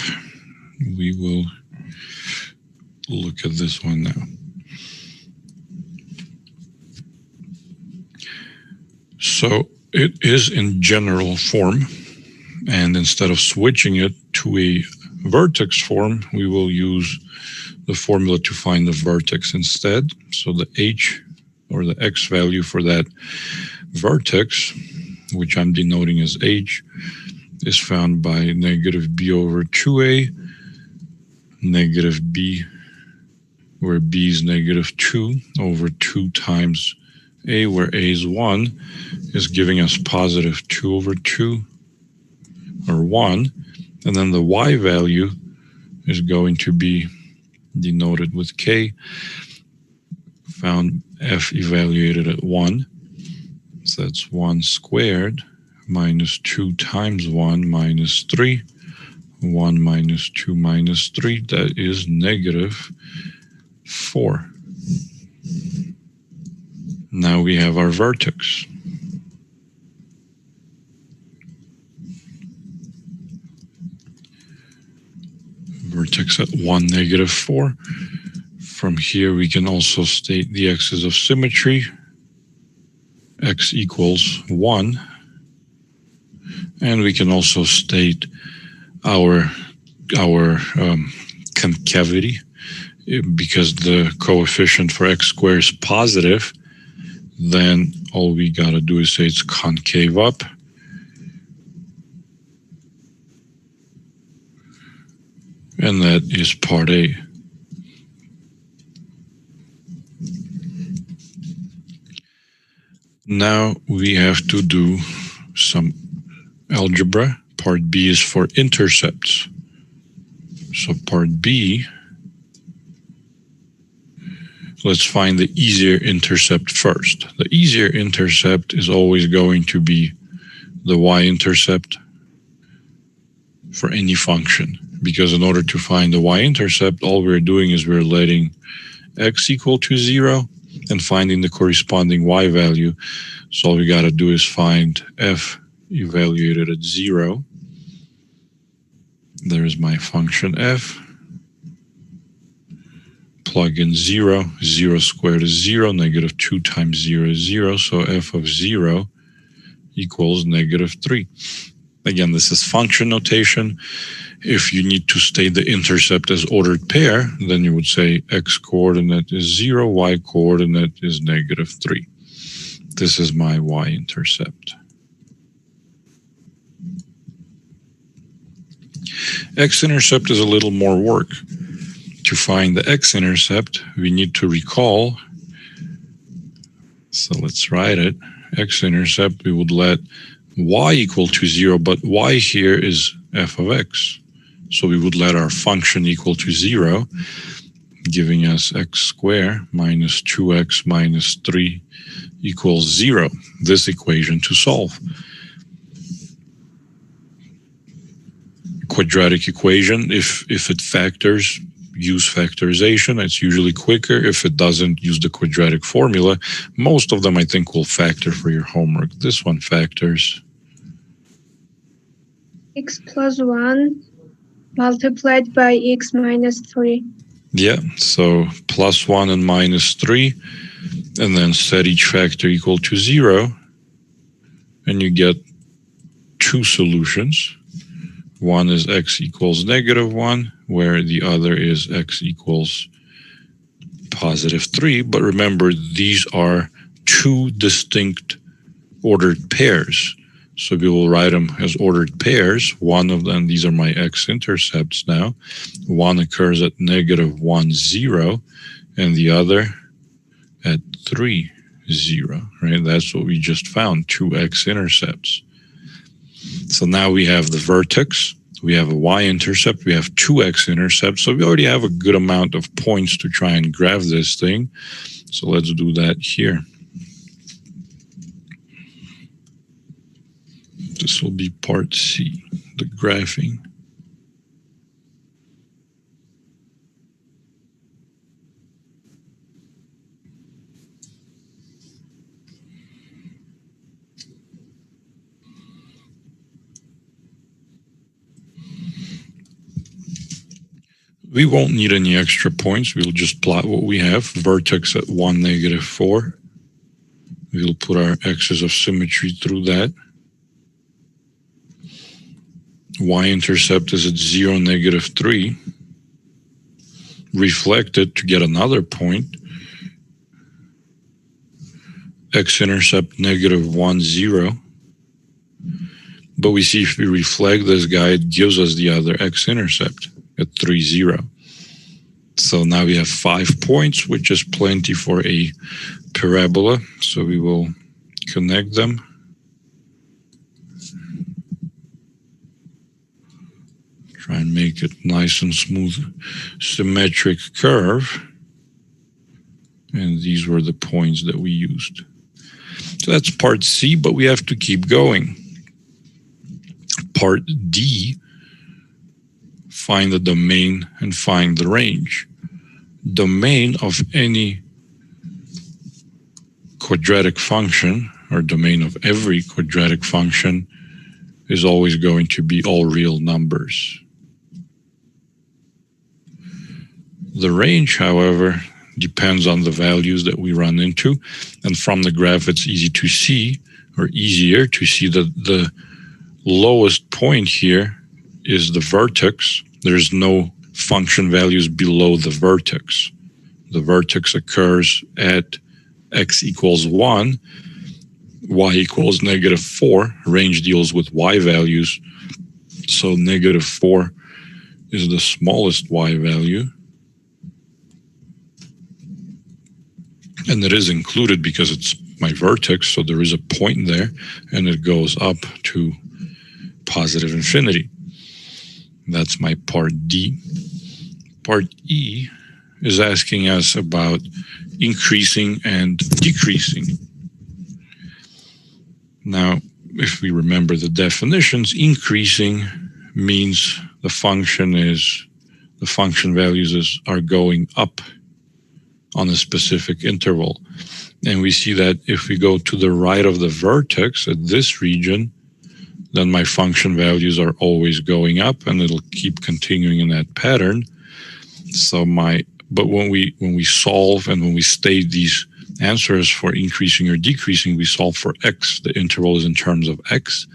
We will look at this one now. So it is in general form, and instead of switching it to a vertex form, we will use the formula to find the vertex instead. So the h, or the x value for that vertex, which I'm denoting as h, is found by negative b over 2a, negative b, where b is negative 2, over 2 times a, where a is 1, is giving us positive 2 over 2, or 1. And then the y value is going to be denoted with k, found f evaluated at 1. So that's 1 squared minus 2 times 1 minus 3. 1 minus 2 minus 3, that is negative 4. Now we have our vertex. Vertex at 1, negative 4. From here we can also state the x's of symmetry. X equals 1. And we can also state our concavity, because the coefficient for x squared is positive. Then all we gotta do is say it's concave up. And that is part A. Now we have to do some algebra. Part B is for intercepts. So part B, let's find the easier intercept first. The easier intercept is always going to be the y-intercept for any function, because in order to find the y-intercept, all we're doing is we're letting x equal to 0 and finding the corresponding y value. So all we got to do is find f evaluated at 0. There's my function f. Plug in 0. 0 squared is 0. Negative 2 times 0 is 0. So f of 0 equals negative 3. Again, this is function notation. If you need to state the intercept as ordered pair, then you would say x coordinate is 0, y coordinate is negative 3. This is my y-intercept. X-intercept is a little more work. To find the x-intercept, we need to recall. So let's write it. X-intercept, we would let y equal to 0, but y here is f of x. So we would let our function equal to 0, giving us x squared minus 2x minus 3 equals 0. This equation to solve. Quadratic equation, if it factors, use factorization. It's usually quicker. If it doesn't, use the quadratic formula. Most of them, I think, will factor for your homework. This one factors. X plus 1 multiplied by x minus 3. Yeah, so plus 1 and minus 3, and then set each factor equal to 0, and you get two solutions. One is x equals negative 1, where the other is x equals positive 3. But remember, these are two distinct ordered pairs. So we will write them as ordered pairs. One of them, these are my x-intercepts now. One occurs at negative 1, 0, and the other at 3, 0, right? That's what we just found, two x-intercepts. So now we have the vertex, we have a y-intercept, we have two x-intercepts. So we already have a good amount of points to try and graph this thing. So let's do that here. This will be part C, the graphing. We won't need any extra points. We'll just plot what we have. Vertex at 1, -4. We'll put our axis of symmetry through that. Y-intercept is at 0, -3. Reflect it to get another point. X-intercept -1, 0. But we see if we reflect this guy, it gives us the other x-intercept at 3, 0. So now we have 5 points, which is plenty for a parabola. So we will connect them. Try and make it nice and smooth, symmetric curve. And these were the points that we used. So that's part C, but we have to keep going. Part D, find the domain and find the range. Domain of any quadratic function, or domain of every quadratic function, is always going to be all real numbers. The range, however, depends on the values that we run into. And from the graph, it's easy to see, or easier to see, that the lowest point here is the vertex. There's no function values below the vertex. The vertex occurs at x equals 1, y equals -4. Range deals with y values. So -4 is the smallest y value. And it is included because it's my vertex, so there is a point there, and it goes up to positive infinity. That's my part D. Part E is asking us about increasing and decreasing. Now, if we remember the definitions, increasing means the function values are going up on a specific interval. And we see that if we go to the right of the vertex at this region, then my function values are always going up, and it'll keep continuing in that pattern. But when we solve and when we state these answers for increasing or decreasing, we solve for x. The interval is in terms of x.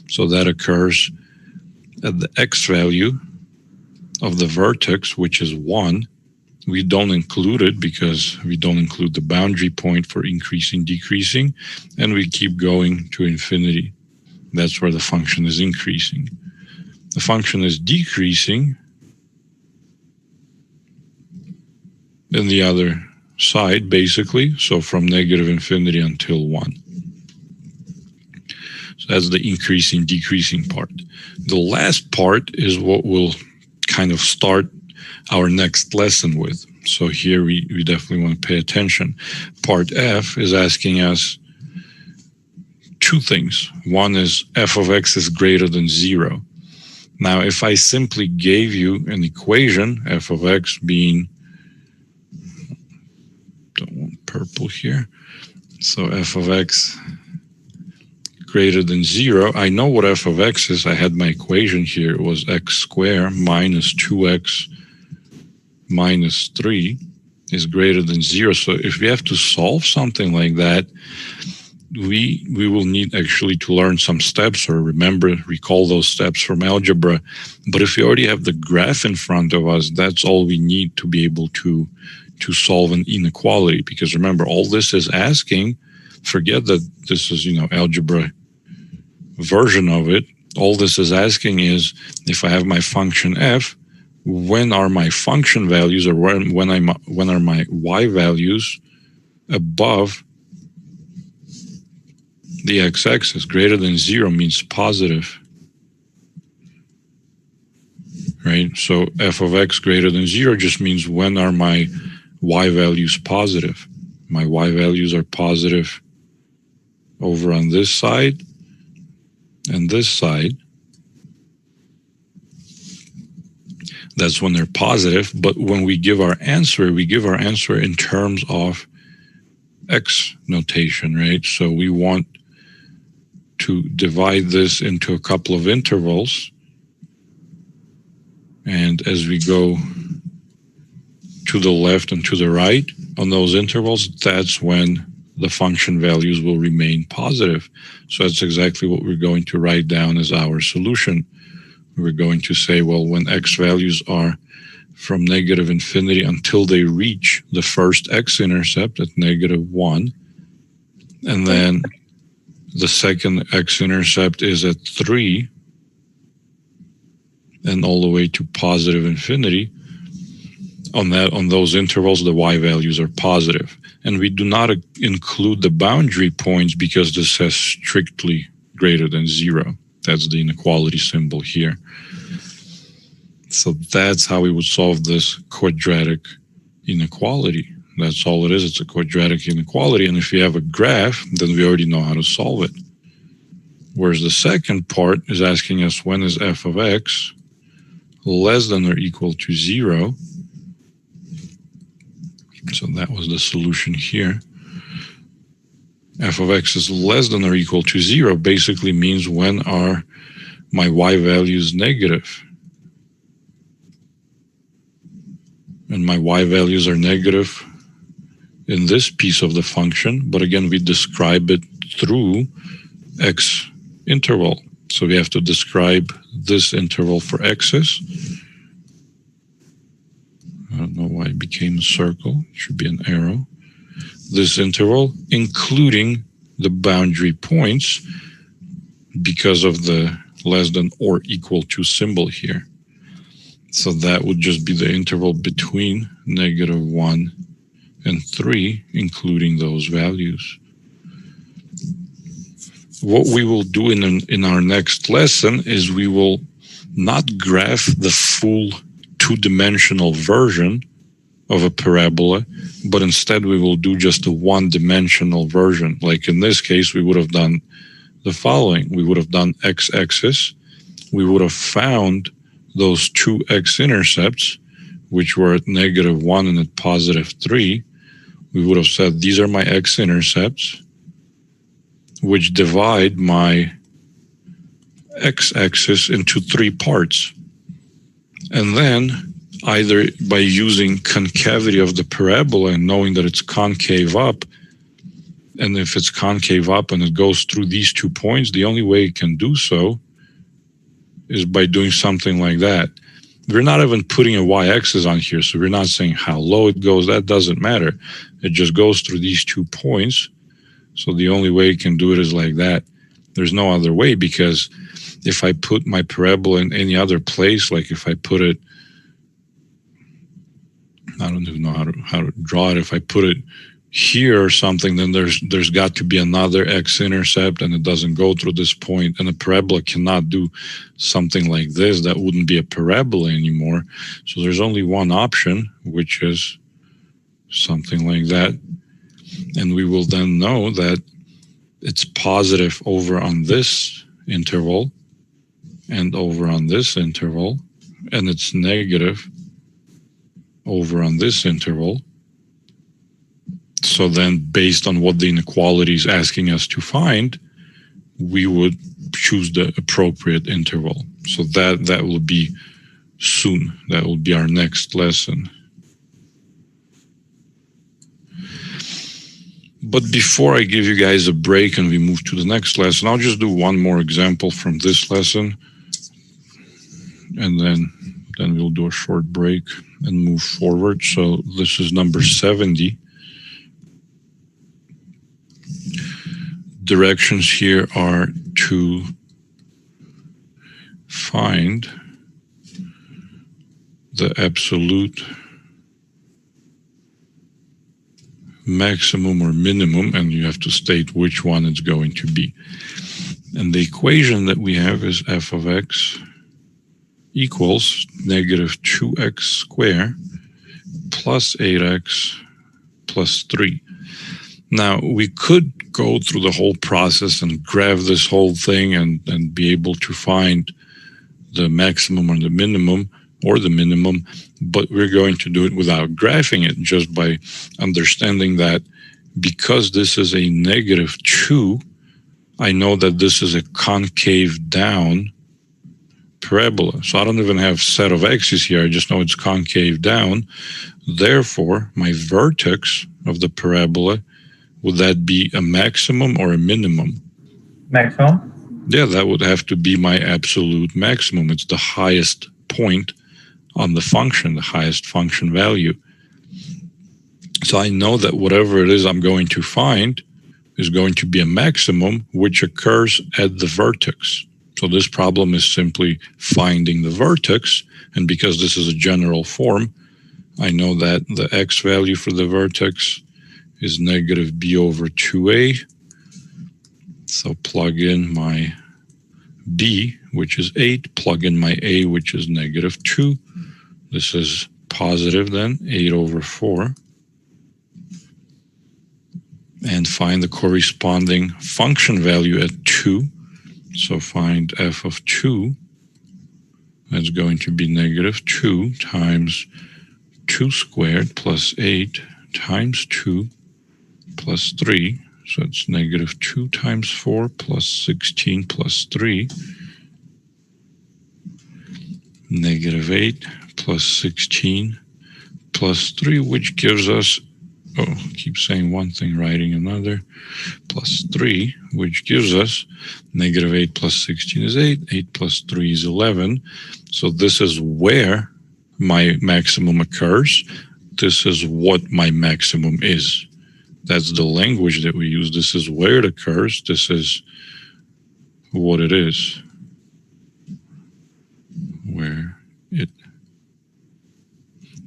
So that occurs at the x value of the vertex, which is 1. We don't include it because we don't include the boundary point for increasing, decreasing, and we keep going to infinity. That's where the function is increasing. The function is decreasing in the other side, basically, so from -infinity until 1. So that's the increasing, decreasing part. The last part is what we'll kind of start our next lesson with. So here we definitely want to pay attention. Part F is asking us two things. One is f of x is greater than 0. Now, if I simply gave you an equation, f of x being, don't want purple here, so f of x greater than 0, I know what f of x is. I had my equation here. It was x squared minus 2x minus 3 is greater than 0. So if we have to solve something like that, we will need actually to learn some steps, or recall those steps from algebra. But if we already have the graph in front of us, that's all we need to be able to solve an inequality. Because remember, all this is asking, forget that this is, algebra version of it. All this is asking is, if I have my function f, when are my function values, or when are my y values above the x-axis? Greater than 0 means positive, right? So f of x greater than 0 just means when are my y values positive? My y values are positive over on this side and this side. That's when they're positive. But when we give our answer in terms of x notation, right? So we want to divide this into a couple of intervals. And as we go to the left and to the right on those intervals, that's when the function values will remain positive. So that's exactly what we're going to write down as our solution. We're going to say, well, when x values are from negative infinity until they reach the first x-intercept at -1, and then the second x-intercept is at 3, and all the way to positive infinity, on those intervals, the y values are positive. And we do not include the boundary points because this says strictly greater than 0. That's the inequality symbol here. So that's how we would solve this quadratic inequality. That's all it is. It's a quadratic inequality. And if you have a graph, then we already know how to solve it. Whereas the second part is asking us, when is f of x less than or equal to 0? So that was the solution here. F of x is less than or equal to 0 basically means when are my y values negative. And my y values are negative in this piece of the function, but again, we describe it through x interval. So we have to describe this interval for x's. I don't know why it became a circle. It should be an arrow. This interval, including the boundary points, because of the less than or equal to symbol here. So that would just be the interval between -1 and 3, including those values. What we will do in our next lesson is we will not graph the full two-dimensional version of a parabola, but instead we will do just a one-dimensional version. Like in this case, we would have done the following. We would have done x-axis. We would have found those two x-intercepts, which were at -1 and at +3. We would have said, these are my x-intercepts, which divide my x-axis into 3 parts. And then, either by using concavity of the parabola and knowing that it's concave up, and if it's concave up and it goes through these 2 points, the only way it can do so is by doing something like that. We're not even putting a y-axis on here, so we're not saying how low it goes. That doesn't matter. It just goes through these 2 points. So the only way it can do it is like that. There's no other way, because if I put my parabola in any other place, like if I put it, I don't even know how to draw it. If I put it here or something, then there's got to be another x-intercept, and it doesn't go through this point. And a parabola cannot do something like this. That wouldn't be a parabola anymore. So there's only one option, which is something like that. And we will then know that it's positive over on this interval and over on this interval, and it's negative over on this interval. So then, based on what the inequality is asking us to find, we would choose the appropriate interval. So that will be soon. That will be our next lesson. But before I give you guys a break and we move to the next lesson, I'll just do one more example from this lesson, and then we'll do a short break and move forward. So this is number 70. Directions here are to find the absolute maximum or minimum, and you have to state which one it's going to be. And the equation that we have is f of x equals -2x squared plus 8x plus 3. Now, we could go through the whole process and graph this whole thing and be able to find the maximum or the minimum, but we're going to do it without graphing it, just by understanding that because this is a -2, I know that this is a concave down parabola. So I don't even have set of x's here. I just know it's concave down. Therefore, my vertex of the parabola, would that be a maximum or a minimum? Maximum. Yeah, that would have to be my absolute maximum. It's the highest point on the function, the highest function value. So I know that whatever it is I'm going to find is going to be a maximum which occurs at the vertex. So this problem is simply finding the vertex, and because this is a general form, I know that the x value for the vertex is negative b over 2a. So plug in my b, which is 8, plug in my a, which is negative 2. This is positive then, 8 over 4. And find the corresponding function value at 2. So find f of 2. That's going to be negative 2 times 2 squared plus 8 times 2 plus 3. So it's negative 2 times 4 plus 16 plus 3. Negative 8 plus 16 plus 3, which gives us, oh, keep saying one thing, writing another, plus 3, which gives us negative 8 plus 16 is 8, 8 plus 3 is 11. So this is where my maximum occurs. This is what my maximum is. That's the language that we use. This is where it occurs. This is what it is. Where it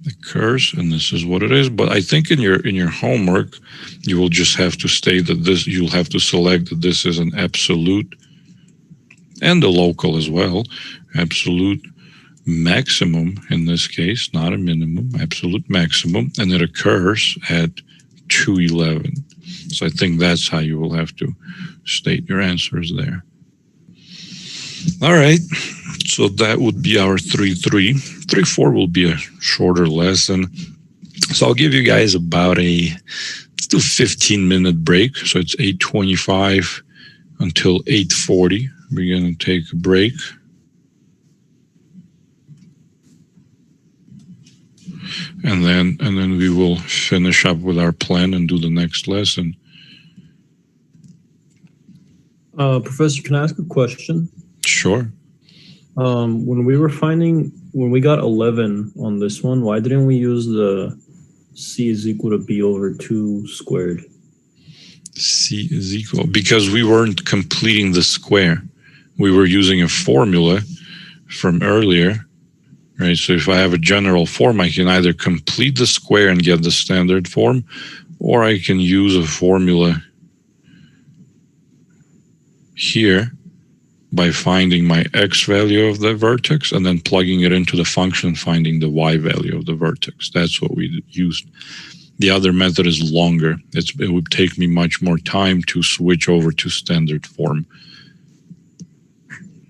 occurs, and this is what it is. But I think in your homework, you will just have to state that this, you'll have to select that this is an absolute and a local as well, absolute maximum in this case, not a minimum, absolute maximum, and it occurs at 211. So I think that's how you will have to state your answers there. All right, so that would be our 3-3. 3-4 will be a shorter lesson. So I'll give you guys about let's do 15-minute break. So it's 8:25 until 8:40. We're going to take a break. And then we will finish up with our plan and do the next lesson. Professor, can I ask a question? Sure. When we got 11 on this one, why didn't we use the c is equal to b over 2 squared? C is equal, because we weren't completing the square. We were using a formula from earlier, right? So if I have a general form, I can either complete the square and get the standard form, or I can use a formula here by finding my x value of the vertex and then plugging it into the function, finding the y value of the vertex. That's what we used. The other method is longer. It would take me much more time to switch over to standard form.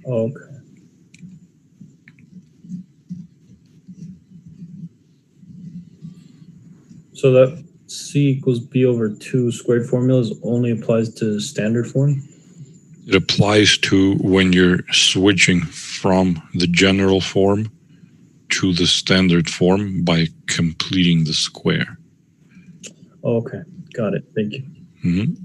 Okay. So that c equals b over 2 squared formula only applies to standard form? It applies to when you're switching from the general form to the standard form by completing the square. Okay, got it. Thank you. Mm-hmm.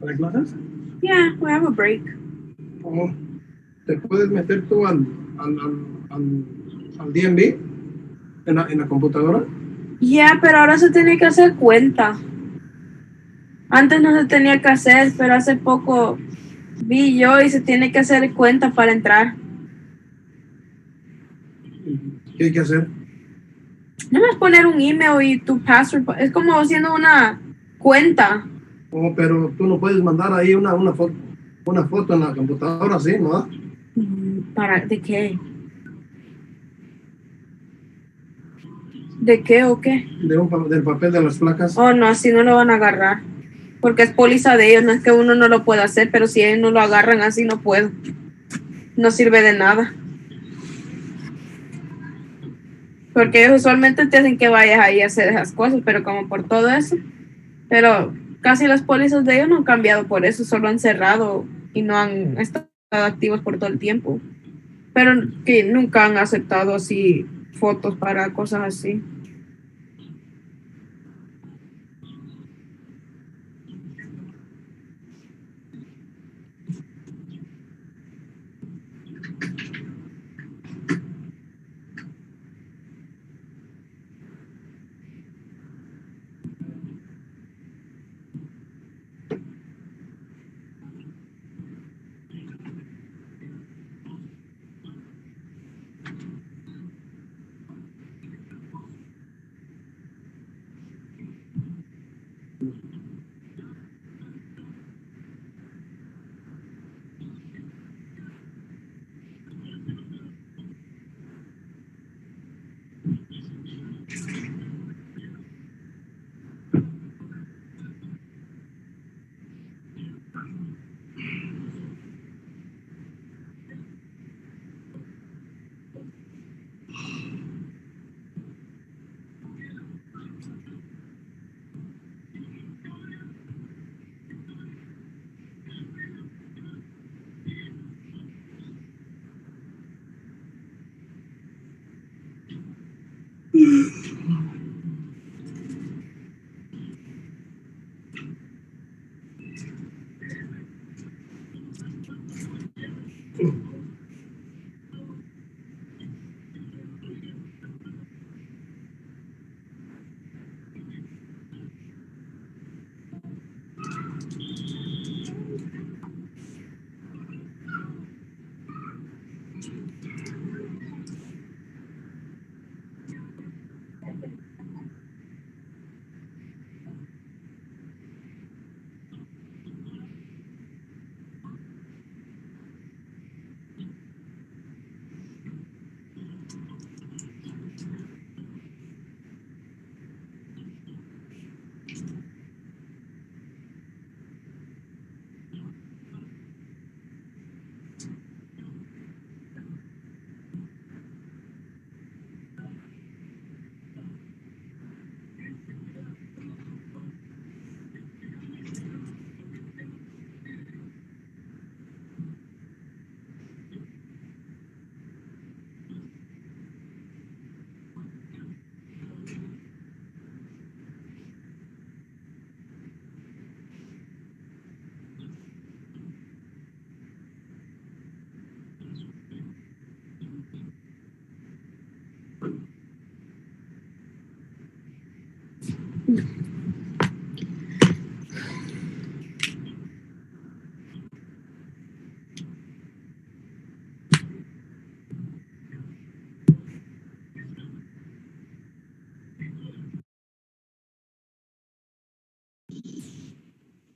¿Para clases? Yeah, we have a break. ¿O te puedes meter tú al DMV en la computadora? Yeah, pero ahora se tiene que hacer cuenta. Antes no se tenía que hacer, pero hace poco vi yo y se tiene que hacer cuenta para entrar. ¿Qué hay que hacer? No más poner un email y tu password. Es como haciendo una cuenta. Oh, pero tú no puedes mandar ahí una foto en la computadora, ¿sí? ¿No? ¿De qué? ¿De qué o qué? Del papel de las placas. Oh, no, así no lo van a agarrar. Porque es póliza de ellos, no es que uno no lo pueda hacer, pero si ellos no lo agarran así, no puedo. No sirve de nada. Porque ellos usualmente te hacen que vayas ahí a hacer esas cosas, pero como por todo eso. Pero casi las pólizas de ellos no han cambiado por eso, solo han cerrado y no han estado activos por todo el tiempo. Pero que nunca han aceptado así fotos para cosas así.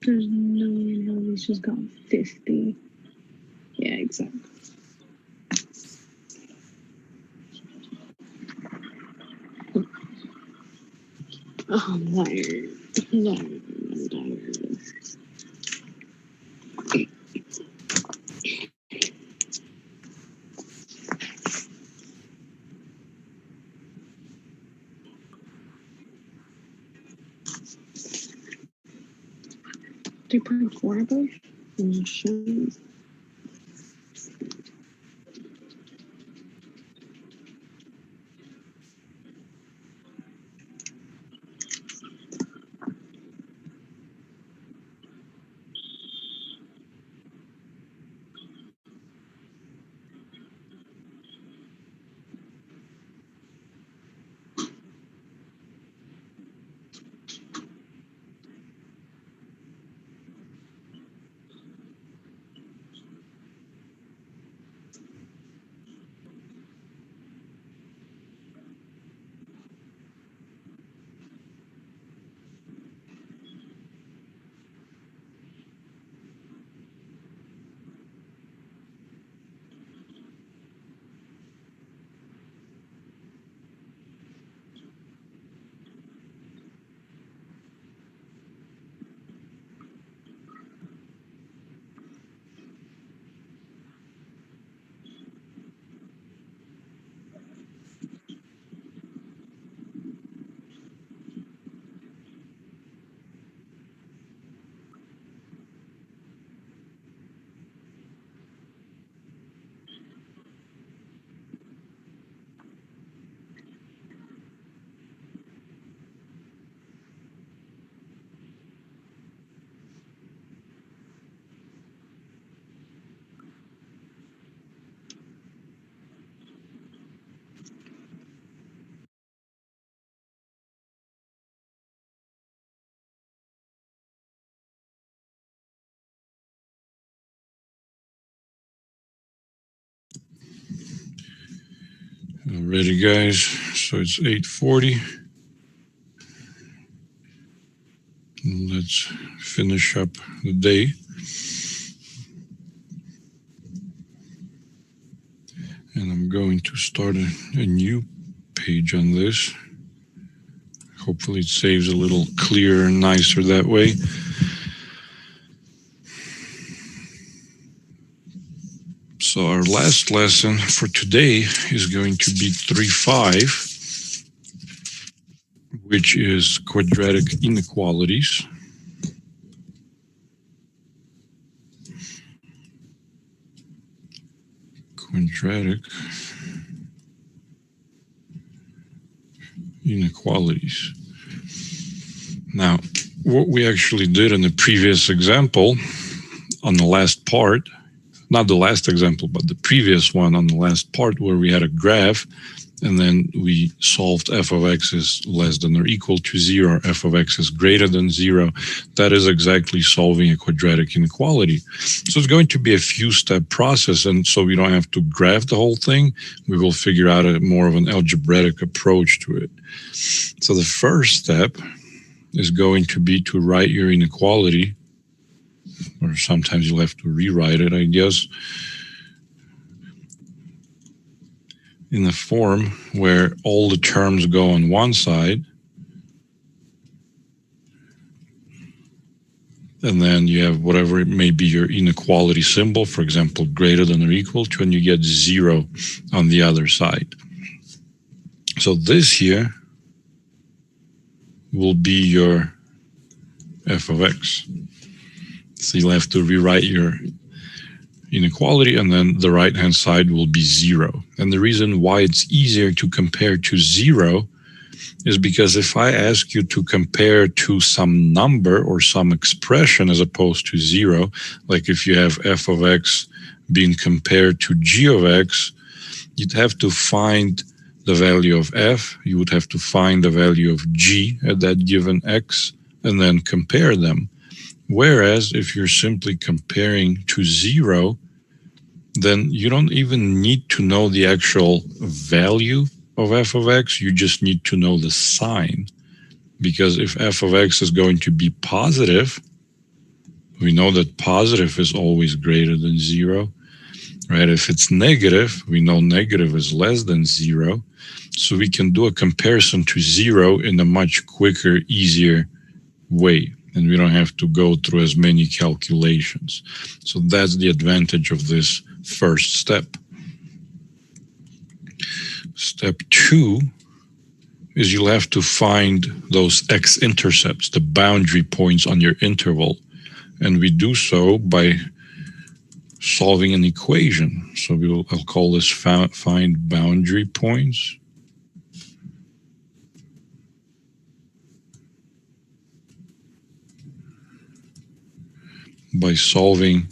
There's no, this just got 50. Yeah, exactly. Oh, I'm tired. I'm tired. Three point four of those? Shit. Alrighty, guys. So it's 8:40. Let's finish up the day. And I'm going to start a new page on this. Hopefully it saves a little clearer and nicer that way. So our last lesson for today is going to be 3.5, which is quadratic inequalities. Quadratic inequalities. Now, what we actually did in the previous example on the last part, not the last example, but the previous one on the last part where we had a graph and then we solved f of x is less than or equal to 0, f of x is greater than 0. That is exactly solving a quadratic inequality. So it's going to be a few-step process, and so we don't have to graph the whole thing. We will figure out a more of an algebraic approach to it. So the first step is going to be to write your inequality, or sometimes you'll have to rewrite it, I guess, in the form where all the terms go on one side, and then you have whatever it may be your inequality symbol, for example, greater than or equal to, and you get 0 on the other side. So this here will be your f of x. So you'll have to rewrite your inequality, and then the right-hand side will be 0. And the reason why it's easier to compare to 0 is because if I ask you to compare to some number or some expression as opposed to 0, like if you have f of x being compared to g of x, you'd have to find the value of f, you would have to find the value of g at that given x, and then compare them. Whereas if you're simply comparing to 0, then you don't even need to know the actual value of f of x, you just need to know the sign. Because if f of x is going to be positive, we know that positive is always greater than 0, right? If it's negative, we know negative is less than 0. So we can do a comparison to 0 in a much quicker, easier way. And we don't have to go through as many calculations. So that's the advantage of this first step. Step 2 is you'll have to find those x-intercepts, the boundary points on your interval. And we do so by solving an equation. So I'll call this find boundary points. By solving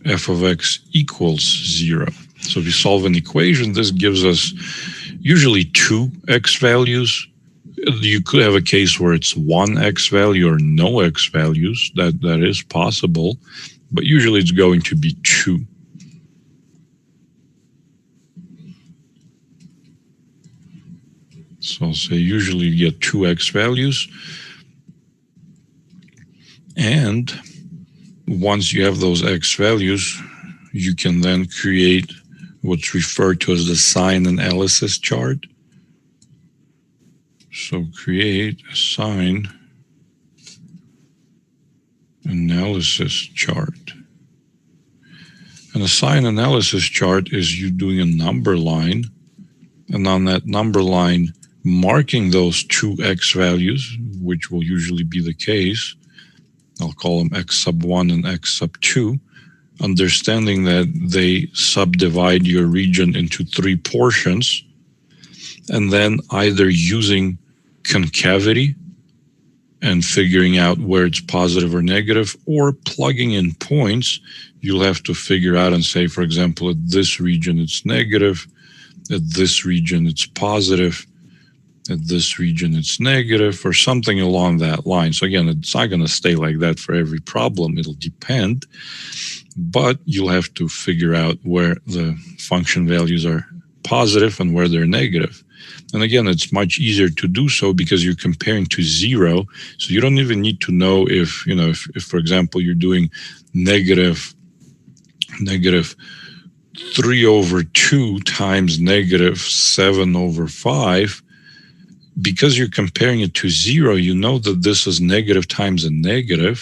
f of x equals 0. So if we solve an equation, this gives us usually 2 x values. You could have a case where it's 1 x value or no x values. That is possible, but usually it's going to be 2. So I'll say usually you get 2 x values. And once you have those x values, you can then create what's referred to as the sign analysis chart. So create a sign analysis chart. And a sign analysis chart is you doing a number line, and on that number line, marking those 2 x values, which will usually be the case. I'll call them x sub 1 and x sub 2, understanding that they subdivide your region into 3 portions, and then either using concavity and figuring out where it's positive or negative, or plugging in points, you'll have to figure out and say, for example, at this region it's negative, at this region it's positive, at this region it's negative, or something along that line. So again, it's not going to stay like that for every problem. It'll depend, but you'll have to figure out where the function values are positive and where they're negative. And again, it's much easier to do so because you're comparing to 0. So you don't even need to know if, if for example, you're doing negative 3/2 times negative 7/5. Because you're comparing it to 0, you know that this is negative times a negative.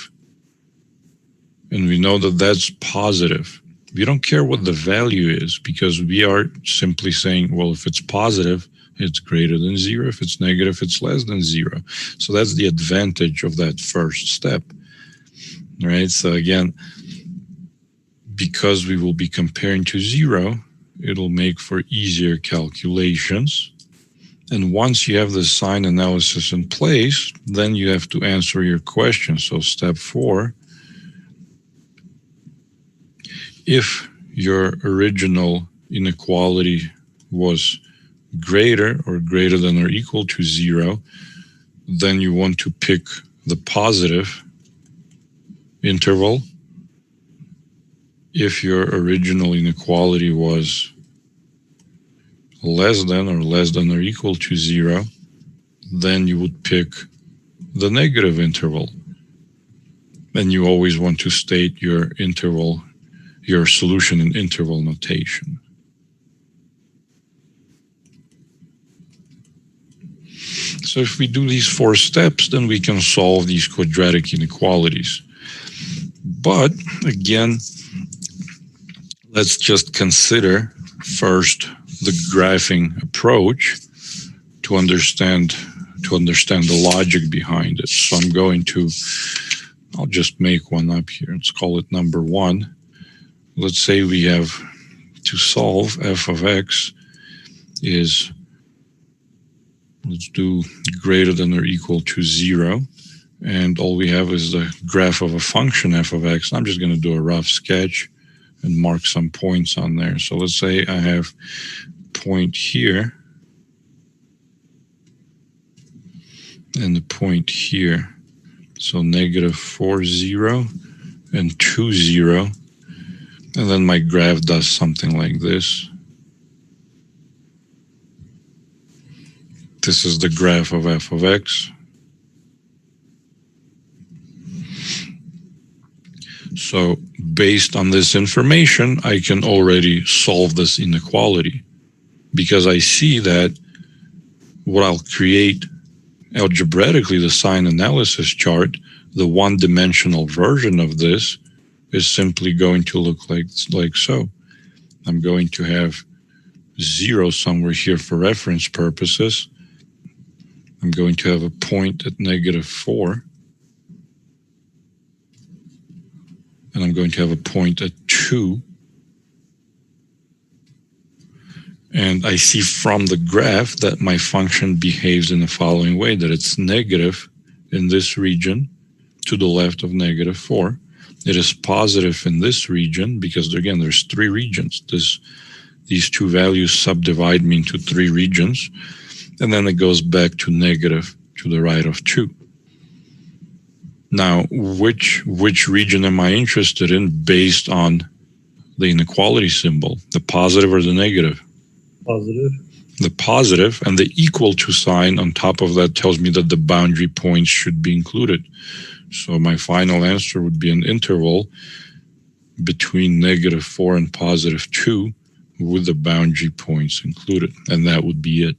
And we know that that's positive. We don't care what the value is because we are simply saying, well, if it's positive, it's greater than 0. If it's negative, it's less than 0. So that's the advantage of that first step, right? So again, because we will be comparing to 0, it'll make for easier calculations. And once you have the sign analysis in place, then you have to answer your question. So step 4, if your original inequality was greater than or equal to 0, then you want to pick the positive interval. If your original inequality was less than or equal to 0, then you would pick the negative interval. And you always want to state your interval, your solution in interval notation. So if we do these 4 steps, then we can solve these quadratic inequalities. But again, let's just consider first the graphing approach to understand the logic behind it. So I'll just make one up here. Let's call it number 1. Let's say we have to solve f of x is, let's do greater than or equal to 0. And all we have is the graph of a function f of x. I'm just going to do a rough sketch and mark some points on there. So let's say I have point here and the point here. So -4, 0 and 2, 0. And then my graph does something like this. This is the graph of f of x. So based on this information, I can already solve this inequality because I see that what I'll create algebraically, the sign analysis chart, the one-dimensional version of this is simply going to look like so. I'm going to have 0 somewhere here for reference purposes. I'm going to have a point at -4. And I'm going to have a point at 2. And I see from the graph that my function behaves in the following way, that it's negative in this region to the left of -4. It is positive in this region because, again, there's 3 regions. These 2 values subdivide me into 3 regions. And then it goes back to negative to the right of 2. Now, which region am I interested in based on the inequality symbol, the positive or the negative? Positive. The positive, and the equal to sign on top of that tells me that the boundary points should be included. So my final answer would be an interval between -4 and +2 with the boundary points included, and that would be it.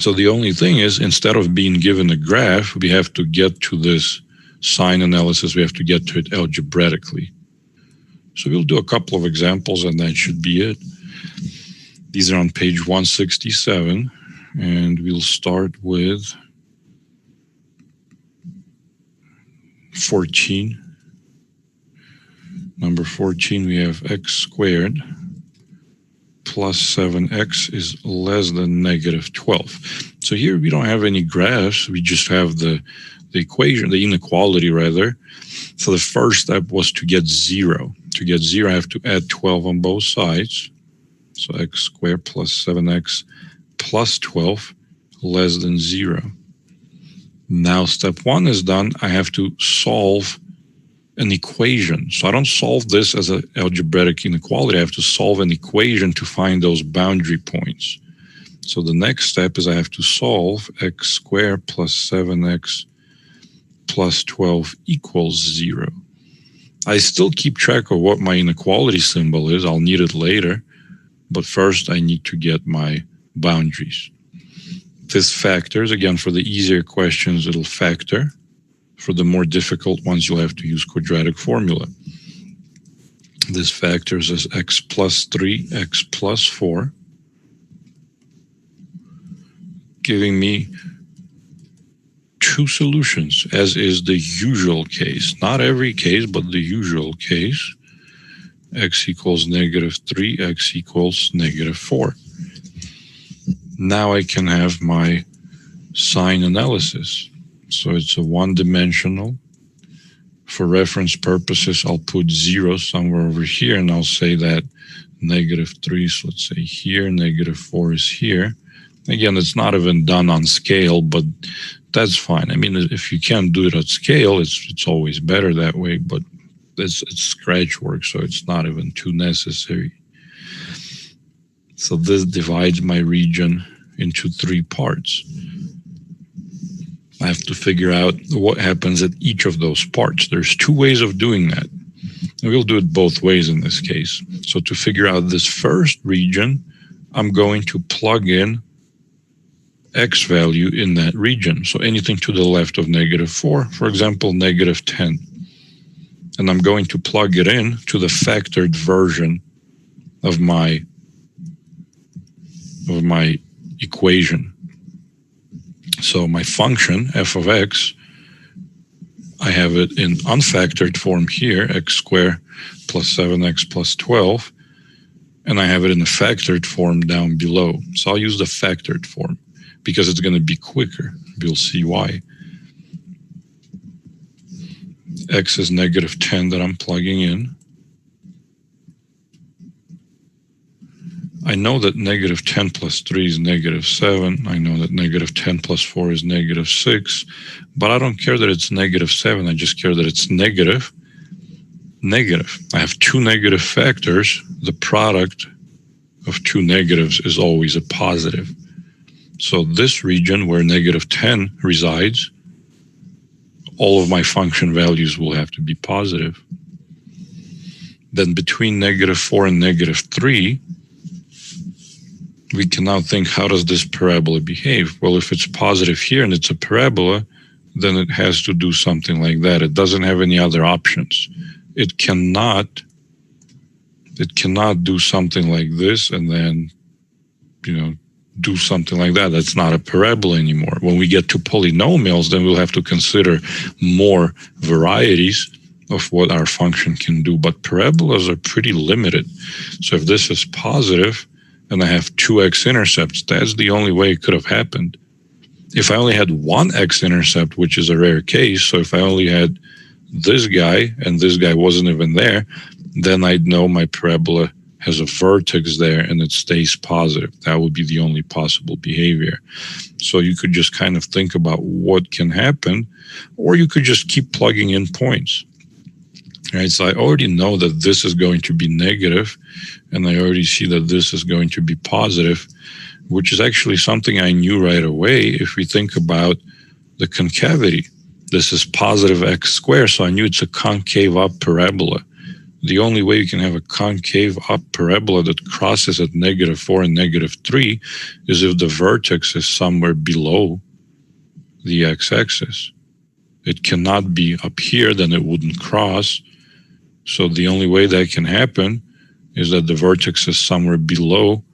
So the only thing is, instead of being given a graph, we have to get to this sign analysis, we have to get to it algebraically. So we'll do a couple of examples and that should be it. These are on page 167, and we'll start with 14. Number 14, we have x squared plus 7x is less than -12. So here we don't have any graphs, we just have the equation, the inequality rather. So the first step was to get 0. To get 0, I have to add 12 on both sides. So x squared plus 7x plus 12 less than 0. Now step 1 is done. I have to solve an equation. So I don't solve this as an algebraic inequality. I have to solve an equation to find those boundary points. So the next step is I have to solve x squared plus 7x plus 12 equals 0. I still keep track of what my inequality symbol is. I'll need it later. But first, I need to get my boundaries. This factors. Again, for the easier questions, it'll factor. For the more difficult ones, you'll have to use quadratic formula. This factors as x plus 3, x plus 4, giving me two solutions, as is the usual case. Not every case, but the usual case. X equals -3, x equals -4. Now I can have my sign analysis. So it's a one-dimensional. For reference purposes, I'll put 0 somewhere over here, and I'll say that -3 is, let's say, here, -4 is here. Again, it's not even done on scale, but that's fine. I mean, if you can't do it at scale, it's always better that way, but it's scratch work, so it's not even too necessary. So this divides my region into 3 parts. I have to figure out what happens at each of those parts. There's 2 ways of doing that. And we'll do it both ways in this case. So to figure out this first region, I'm going to plug in x value in that region. So anything to the left of -4, for example, -10. And I'm going to plug it in to the factored version of my equation. So my function, f of x, I have it in unfactored form here, x squared plus 7x plus 12, and I have it in the factored form down below. So I'll use the factored form because it's going to be quicker. You'll see why. X is -10 that I'm plugging in. I know that -10 plus 3 is -7. I know that -10 plus 4 is -6. But I don't care that it's -7. I just care that it's negative. I have 2 negative factors. The product of 2 negatives is always a positive. So this region where -10 resides, all of my function values will have to be positive. Then between -4 and -3, we can now think, how does this parabola behave? Well, if it's positive here and it's a parabola, then it has to do something like that. It doesn't have any other options. It cannot do something like this and then, do something like that. That's not a parabola anymore. When we get to polynomials, then we'll have to consider more varieties of what our function can do. But parabolas are pretty limited. So if this is positive and I have 2 x-intercepts, that's the only way it could have happened. If I only had 1 x-intercept, which is a rare case, so if I only had this guy and this guy wasn't even there, then I'd know my parabola has a vertex there and it stays positive. That would be the only possible behavior. So you could just kind of think about what can happen, or you could just keep plugging in points. Right? So I already know that this is going to be negative, and I already see that this is going to be positive, which is actually something I knew right away. If we think about the concavity, this is positive x squared, so I knew it's a concave up parabola. The only way you can have a concave up parabola that crosses at -4 and -3 is if the vertex is somewhere below the x-axis. It cannot be up here, then it wouldn't cross. So the only way that can happen is that the vertex is somewhere below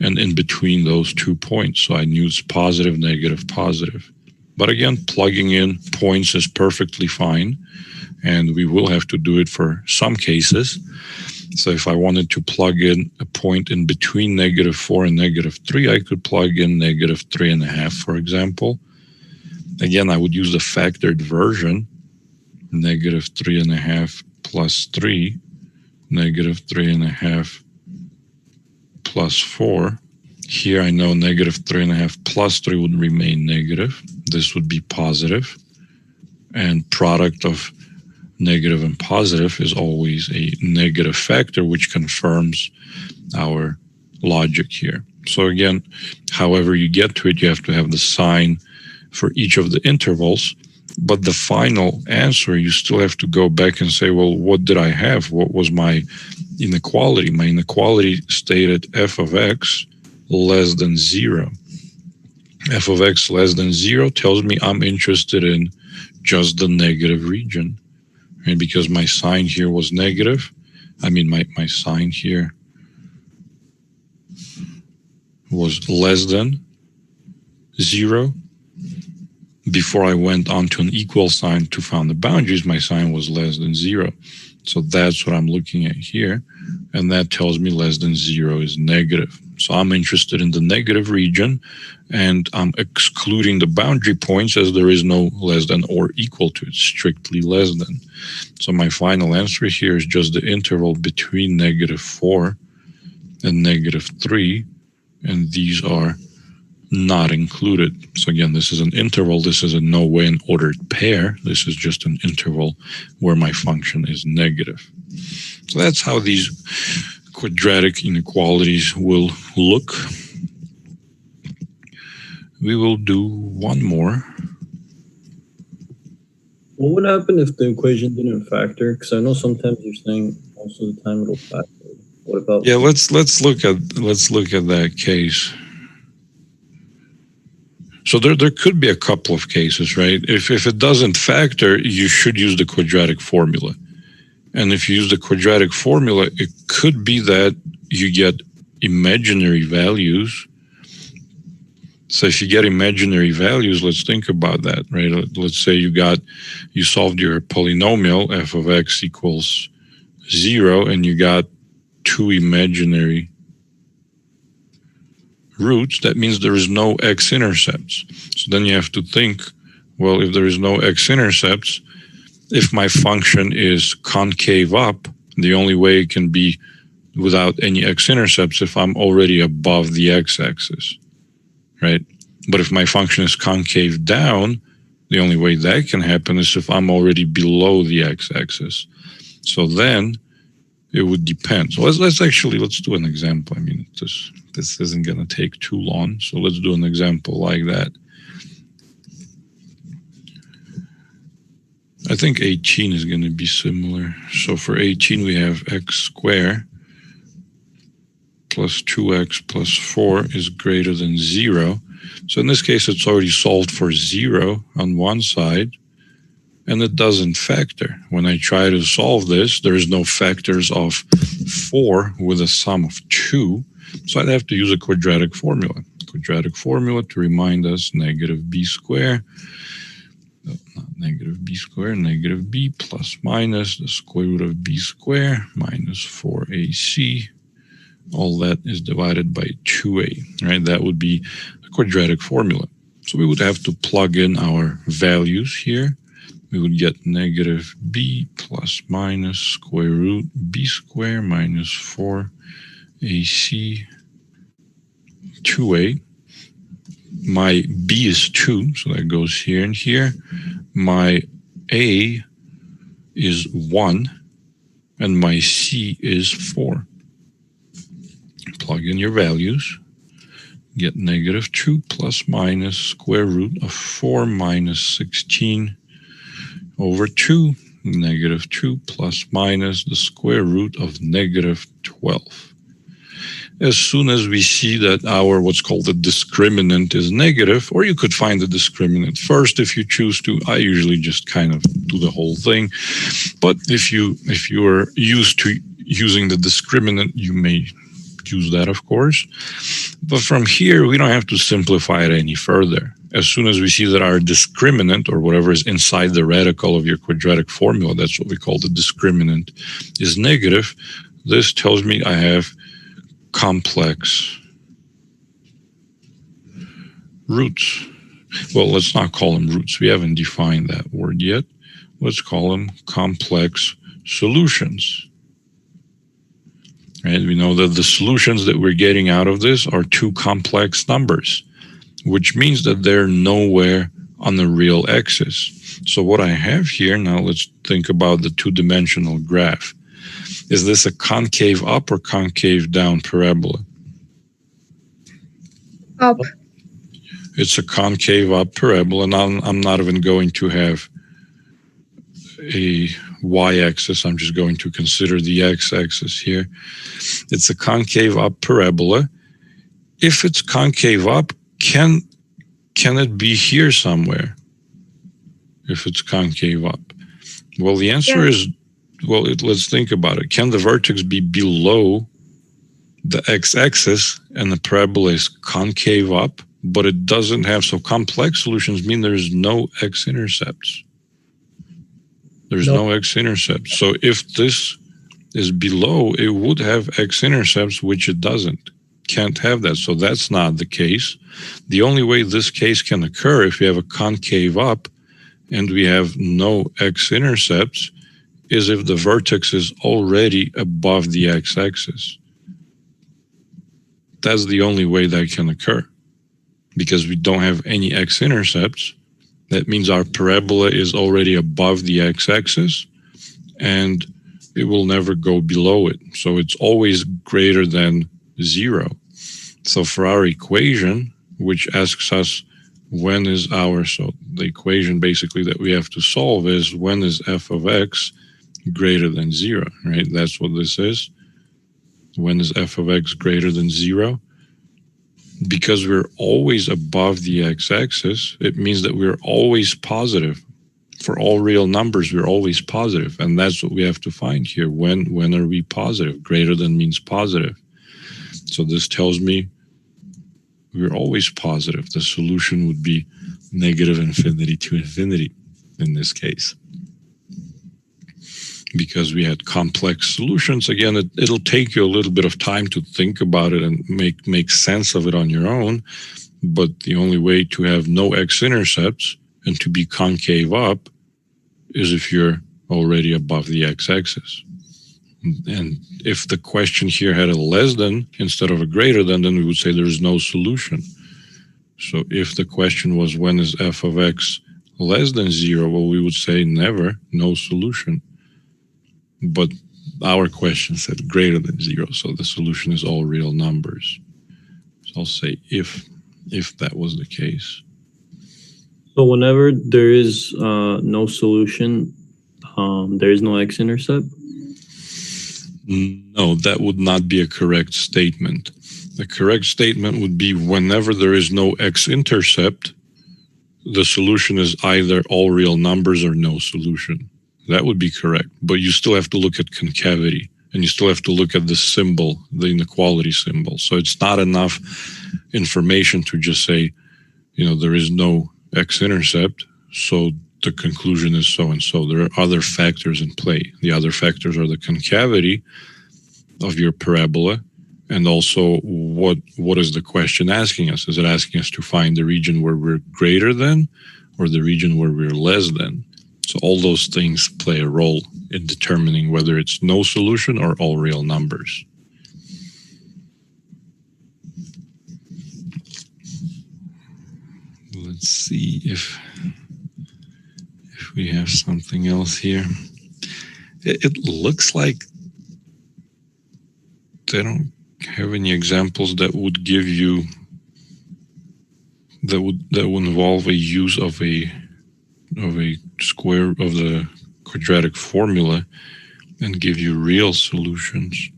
and in between those 2 points. So I knew it's positive, negative, positive. But again, plugging in points is perfectly fine. And we will have to do it for some cases. So if I wanted to plug in a point in between -4 and -3, I could plug in -3.5, for example. Again, I would use the factored version, -3.5 plus 3, -3.5 plus 4. Here I know -3.5 plus 3 would remain negative. This would be positive. And product of negative and positive is always a negative factor, which confirms our logic here. So again, however you get to it, you have to have the sign for each of the intervals, but the final answer, you still have to go back and say, well, what did I have? What was my inequality? My inequality stated f of x less than 0. F of x less than 0 tells me I'm interested in just the negative region. And because my sign here was negative, I mean my sign here was less than 0. Before I went on to an equal sign to find the boundaries, my sign was less than 0. So that's what I'm looking at here. And that tells me less than 0 is negative. So I'm interested in the negative region, and I'm excluding the boundary points as there is no less than or equal to. It's strictly less than. So my final answer here is just the interval between -4 and -3, and these are not included. So again, this is an interval. This is in no way an ordered pair. This is just an interval where my function is negative. So that's how these quadratic inequalities will look. We will do one more. What would happen if the equation didn't factor? Because I know sometimes you're saying most of the time it'll factor. What about? Yeah, let's look at that case. So there could be a couple of cases, right? If it doesn't factor, you should use the quadratic formula. And if you use the quadratic formula, it could be that you get imaginary values. So if you get imaginary values, let's think about that, right? Let's say you solved your polynomial, f of x equals 0, and you got 2 imaginary roots. That means there is no x-intercepts. So then you have to think, well, if there is no x-intercepts, if my function is concave up, the only way it can be without any x-intercepts if I'm already above the x-axis, right? But if my function is concave down, the only way that can happen is if I'm already below the x-axis. So then it would depend. So let's do an example. I mean, this isn't going to take too long. So let's do an example like that. I think 18 is going to be similar. So for 18, we have x squared plus 2x plus 4 is greater than 0. So in this case, it's already solved for 0 on one side, and it doesn't factor. When I try to solve this, there is no factors of 4 with a sum of 2. So I'd have to use a quadratic formula. Quadratic formula to remind us negative b squared. Not negative b squared, negative b plus minus the square root of b squared minus 4ac. All that is divided by 2a, right? That would be a quadratic formula. So we would have to plug in our values here. We would get negative b plus minus square root b squared minus 4ac 2a. My b is 2, so that goes here and here. My a is 1, and my c is 4. Plug in your values. Get negative 2 plus minus square root of 4 minus 16 over 2. Negative 2 plus minus the square root of negative 12. As soon as we see that our what's called the discriminant is negative, or you could find the discriminant first if you choose to. I usually just kind of do the whole thing. But if you are used to using the discriminant, you may use that, of course. But from here, we don't have to simplify it any further. As soon as we see that our discriminant, or whatever is inside the radical of your quadratic formula, that's what we call the discriminant, is negative, this tells me I have complex roots. Well, let's not call them roots. We haven't defined that word yet. Let's call them complex solutions. Right? We know that the solutions that we're getting out of this are 2 complex numbers, which means that they're nowhere on the real axis. So what I have here, now let's think about the two-dimensional graph. Is this a concave up or concave down parabola? Up. It's a concave up parabola, and I'm not even going to have a y-axis. I'm just going to consider the x-axis here. It's a concave up parabola. If it's concave up, can it be here somewhere? If it's concave up? Well, the answer is, well, let's think about it. Can the vertex be below the x-axis and the parabola is concave up, but it doesn't have, so complex solutions mean there's no x-intercepts. There's no x-intercepts. So if this is below, it would have x-intercepts, which it doesn't. Can't have that. So that's not the case. The only way this case can occur if you have a concave up and we have no x-intercepts is if the vertex is already above the x-axis. That's the only way that can occur. Because we don't have any x-intercepts, that means our parabola is already above the x-axis and it will never go below it. So it's always greater than 0. So for our equation, which asks us when is our, so the equation basically that we have to solve is when is f of x greater than 0, right? That's what this is. When is f of x greater than 0? Because we're always above the x-axis, it means that we're always positive. For all real numbers, we're always positive. And that's what we have to find here. When are we positive? Greater than means positive. So this tells me we're always positive. The solution would be negative infinity to infinity in this case. Because we had complex solutions. Again, it'll take you a little bit of time to think about it and make sense of it on your own. But the only way to have no x-intercepts and to be concave up is if you're already above the x-axis. And if the question here had a less than instead of a greater than, then we would say there's no solution. So if the question was when is f of x less than 0, well, we would say never, no solution. But our question said greater than 0, so the solution is all real numbers. So I'll say if that was the case. So whenever there is no solution, there is no x-intercept? No, that would not be a correct statement. The correct statement would be whenever there is no x-intercept, the solution is either all real numbers or no solution. That would be correct, but you still have to look at concavity and you still have to look at the symbol, the inequality symbol. So it's not enough information to just say, you know, there is no x-intercept, so the conclusion is so and so. There are other factors in play. The other factors are the concavity of your parabola and also what is the question asking us? Is it asking us to find the region where we're greater than or the region where we're less than? So all those things play a role in determining whether it's no solution or all real numbers. Let's see if we have something else here. It looks like they don't have any examples that would give you that would involve a use of a square of the quadratic formula and give you real solutions.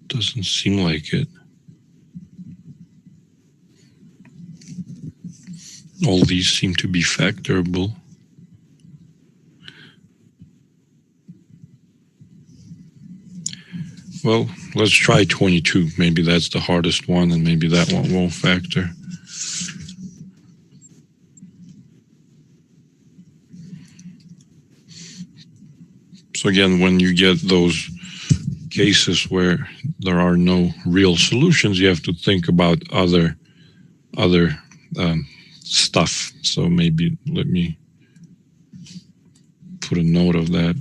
Doesn't seem like it. All these seem to be factorable. Well, let's try 22. Maybe that's the hardest one and maybe that one won't factor. So again, when you get those cases where there are no real solutions, you have to think about other stuff. So maybe let me put a note of that.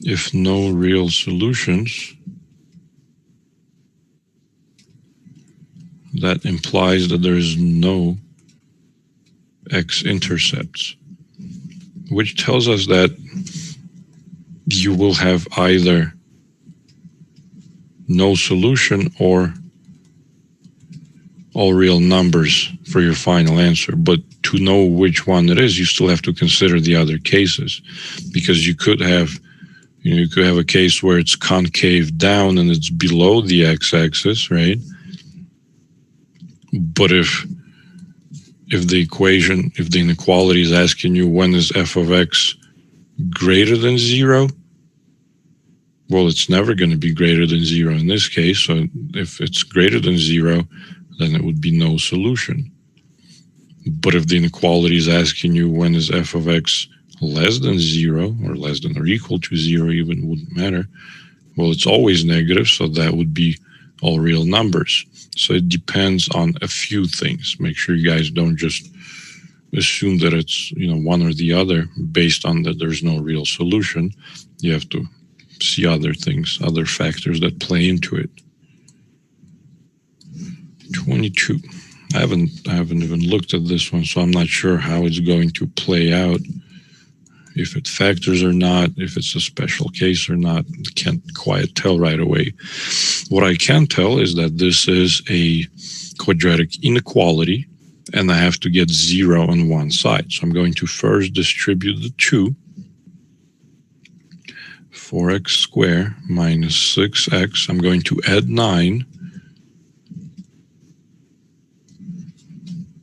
If no real solutions, that implies that there is no X-intercepts, which tells us that you will have either no solution or all real numbers for your final answer. But to know which one it is, you still have to consider the other cases, because you could have, you could have a case where it's concave down and it's below the x-axis, right? But if the equation, if the inequality is asking you when is f of x greater than 0, well, it's never going to be greater than 0 in this case. So if it's greater than 0, then it would be no solution. But if the inequality is asking you when is f of x less than 0, or less than or equal to 0 even, wouldn't matter, well, it's always negative, so that would be all real numbers. So it depends on a few things. Make sure you guys don't just assume that it's, one or the other based on that there's no real solution. You have to see other things, other factors that play into it. 22. I haven't even looked at this one, so I'm not sure how it's going to play out. If it factors or not, if it's a special case or not, can't quite tell right away. What I can tell is that this is a quadratic inequality, and I have to get 0 on one side. So I'm going to first distribute the 2. 4x squared minus 6x. I'm going to add 9.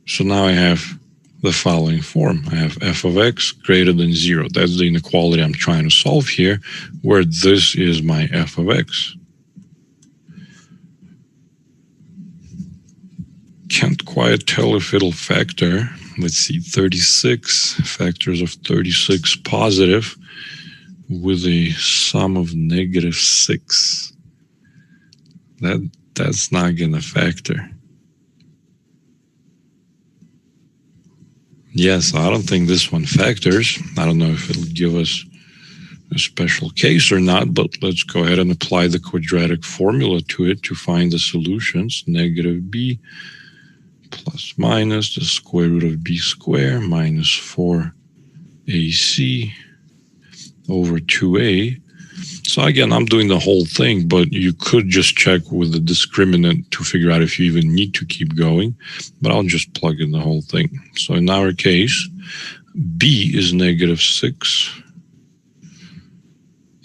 So now I have the following form. I have f of x greater than 0. That's the inequality I'm trying to solve here, where this is my f of x. Can't quite tell if it'll factor. Let's see, 36, factors of 36 positive with a sum of negative 6. That's not going to factor. Yes, I don't think this one factors. I don't know if it'll give us a special case or not, but let's go ahead and apply the quadratic formula to it to find the solutions. Negative b plus minus the square root of b squared minus 4ac over 2a. So again, I'm doing the whole thing, but you could just check with the discriminant to figure out if you even need to keep going, but I'll just plug in the whole thing. So in our case, b is negative 6,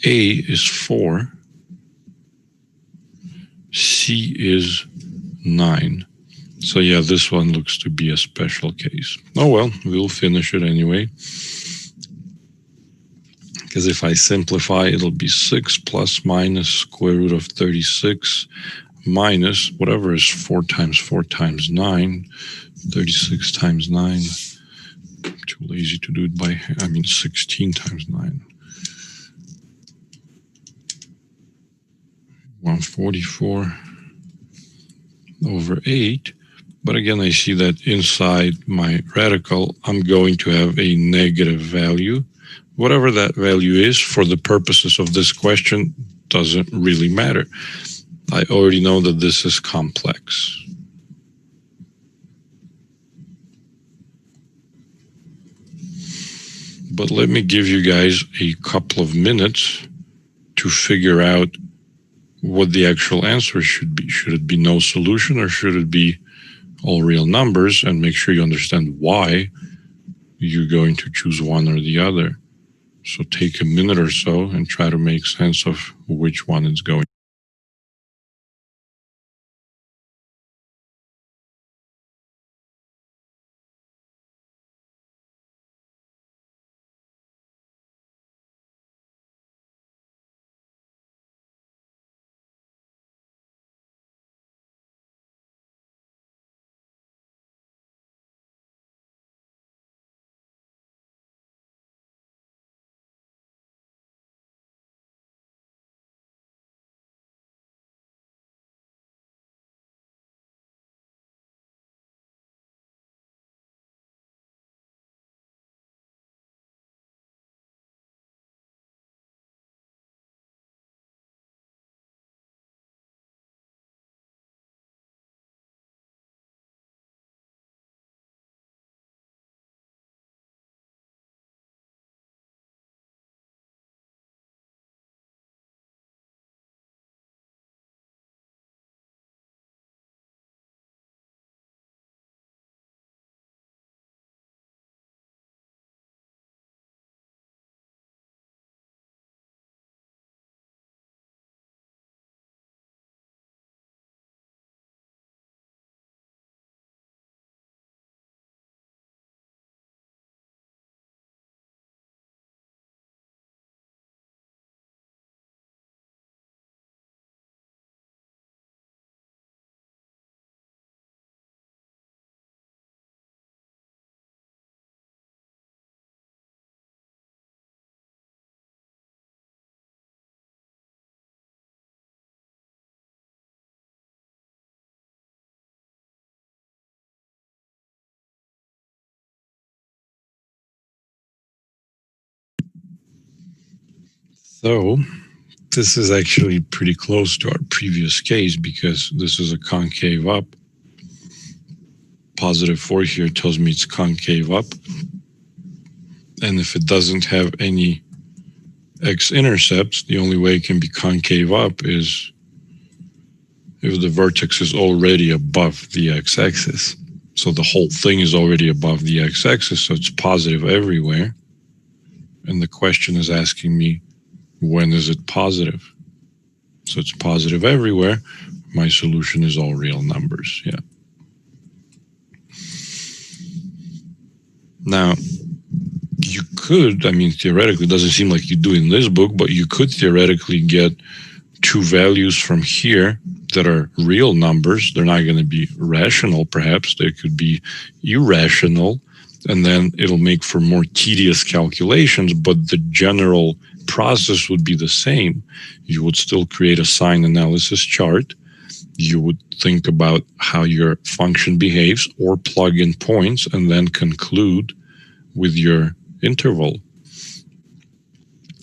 a is 4, c is 9. So yeah, this one looks to be a special case. Oh well, we'll finish it anyway. Because if I simplify, it'll be 6 plus minus square root of 36 minus whatever is 4 times 4 times 9, 36 times 9. I'm too lazy to do it by, 16 times 9. 144 over 8. But again, I see that inside my radical, I'm going to have a negative value. Whatever that value is, for the purposes of this question, doesn't really matter. I already know that this is complex. But let me give you guys a couple of minutes to figure out what the actual answer should be. Should it be no solution, or should it be all real numbers? And make sure you understand why you're going to choose one or the other. So take a minute or so and try to make sense of which one is going. So this is actually pretty close to our previous case because this is a concave up. Positive 4 here tells me it's concave up. And if it doesn't have any x-intercepts, the only way it can be concave up is if the vertex is already above the x-axis. So the whole thing is already above the x-axis, so it's positive everywhere. And the question is asking me, when is it positive? So it's positive everywhere. My solution is all real numbers, yeah. Now, you could, I mean, theoretically, it doesn't seem like you do in this book, but you could theoretically get two values from here that are real numbers. They're not going to be rational, perhaps. They could be irrational, and then it'll make for more tedious calculations, but the general process would be the same. You would still create a sign analysis chart. You would think about how your function behaves or plug in points and then conclude with your interval.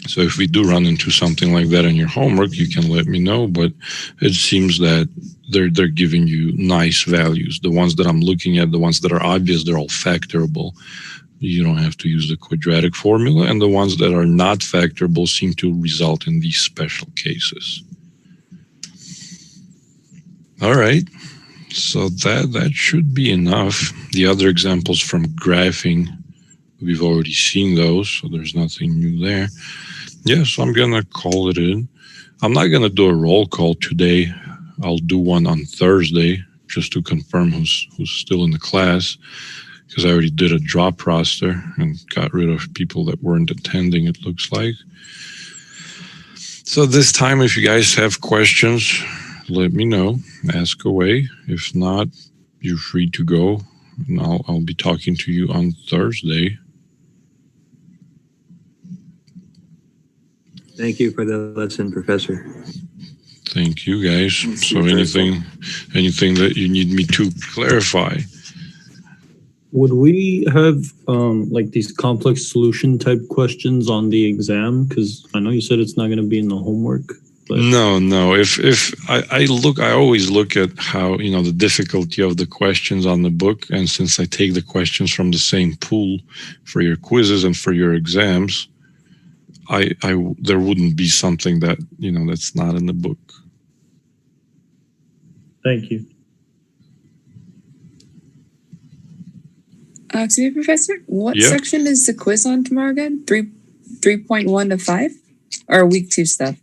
So if we do run into something like that in your homework, you can let me know, but it seems that they're giving you nice values. The ones that I'm looking at, the ones that are obvious, they're all factorable. You don't have to use the quadratic formula, and the ones that are not factorable seem to result in these special cases. All right, so that should be enough. The other examples from graphing, we've already seen those, so there's nothing new there. Yeah, so I'm gonna call it in. I'm not gonna do a roll call today. I'll do one on Thursday just to confirm who's still in the class, because I already did a drop roster and got rid of people that weren't attending, it looks like. So this time, if you guys have questions, let me know, ask away. If not, you're free to go, and I'll be talking to you on Thursday. Thank you for the lesson, Professor. Thank you, guys. So anything that you need me to clarify? Would we have like these complex solution type questions on the exam? Because I know you said it's not going to be in the homework. But No. If I always look at how, the difficulty of the questions on the book, and since I take the questions from the same pool for your quizzes and for your exams, there wouldn't be something that that's not in the book. thank you. Excuse me, Professor, what Yeah. section is the quiz on tomorrow again? 3.1 to 5? Or week 2 stuff?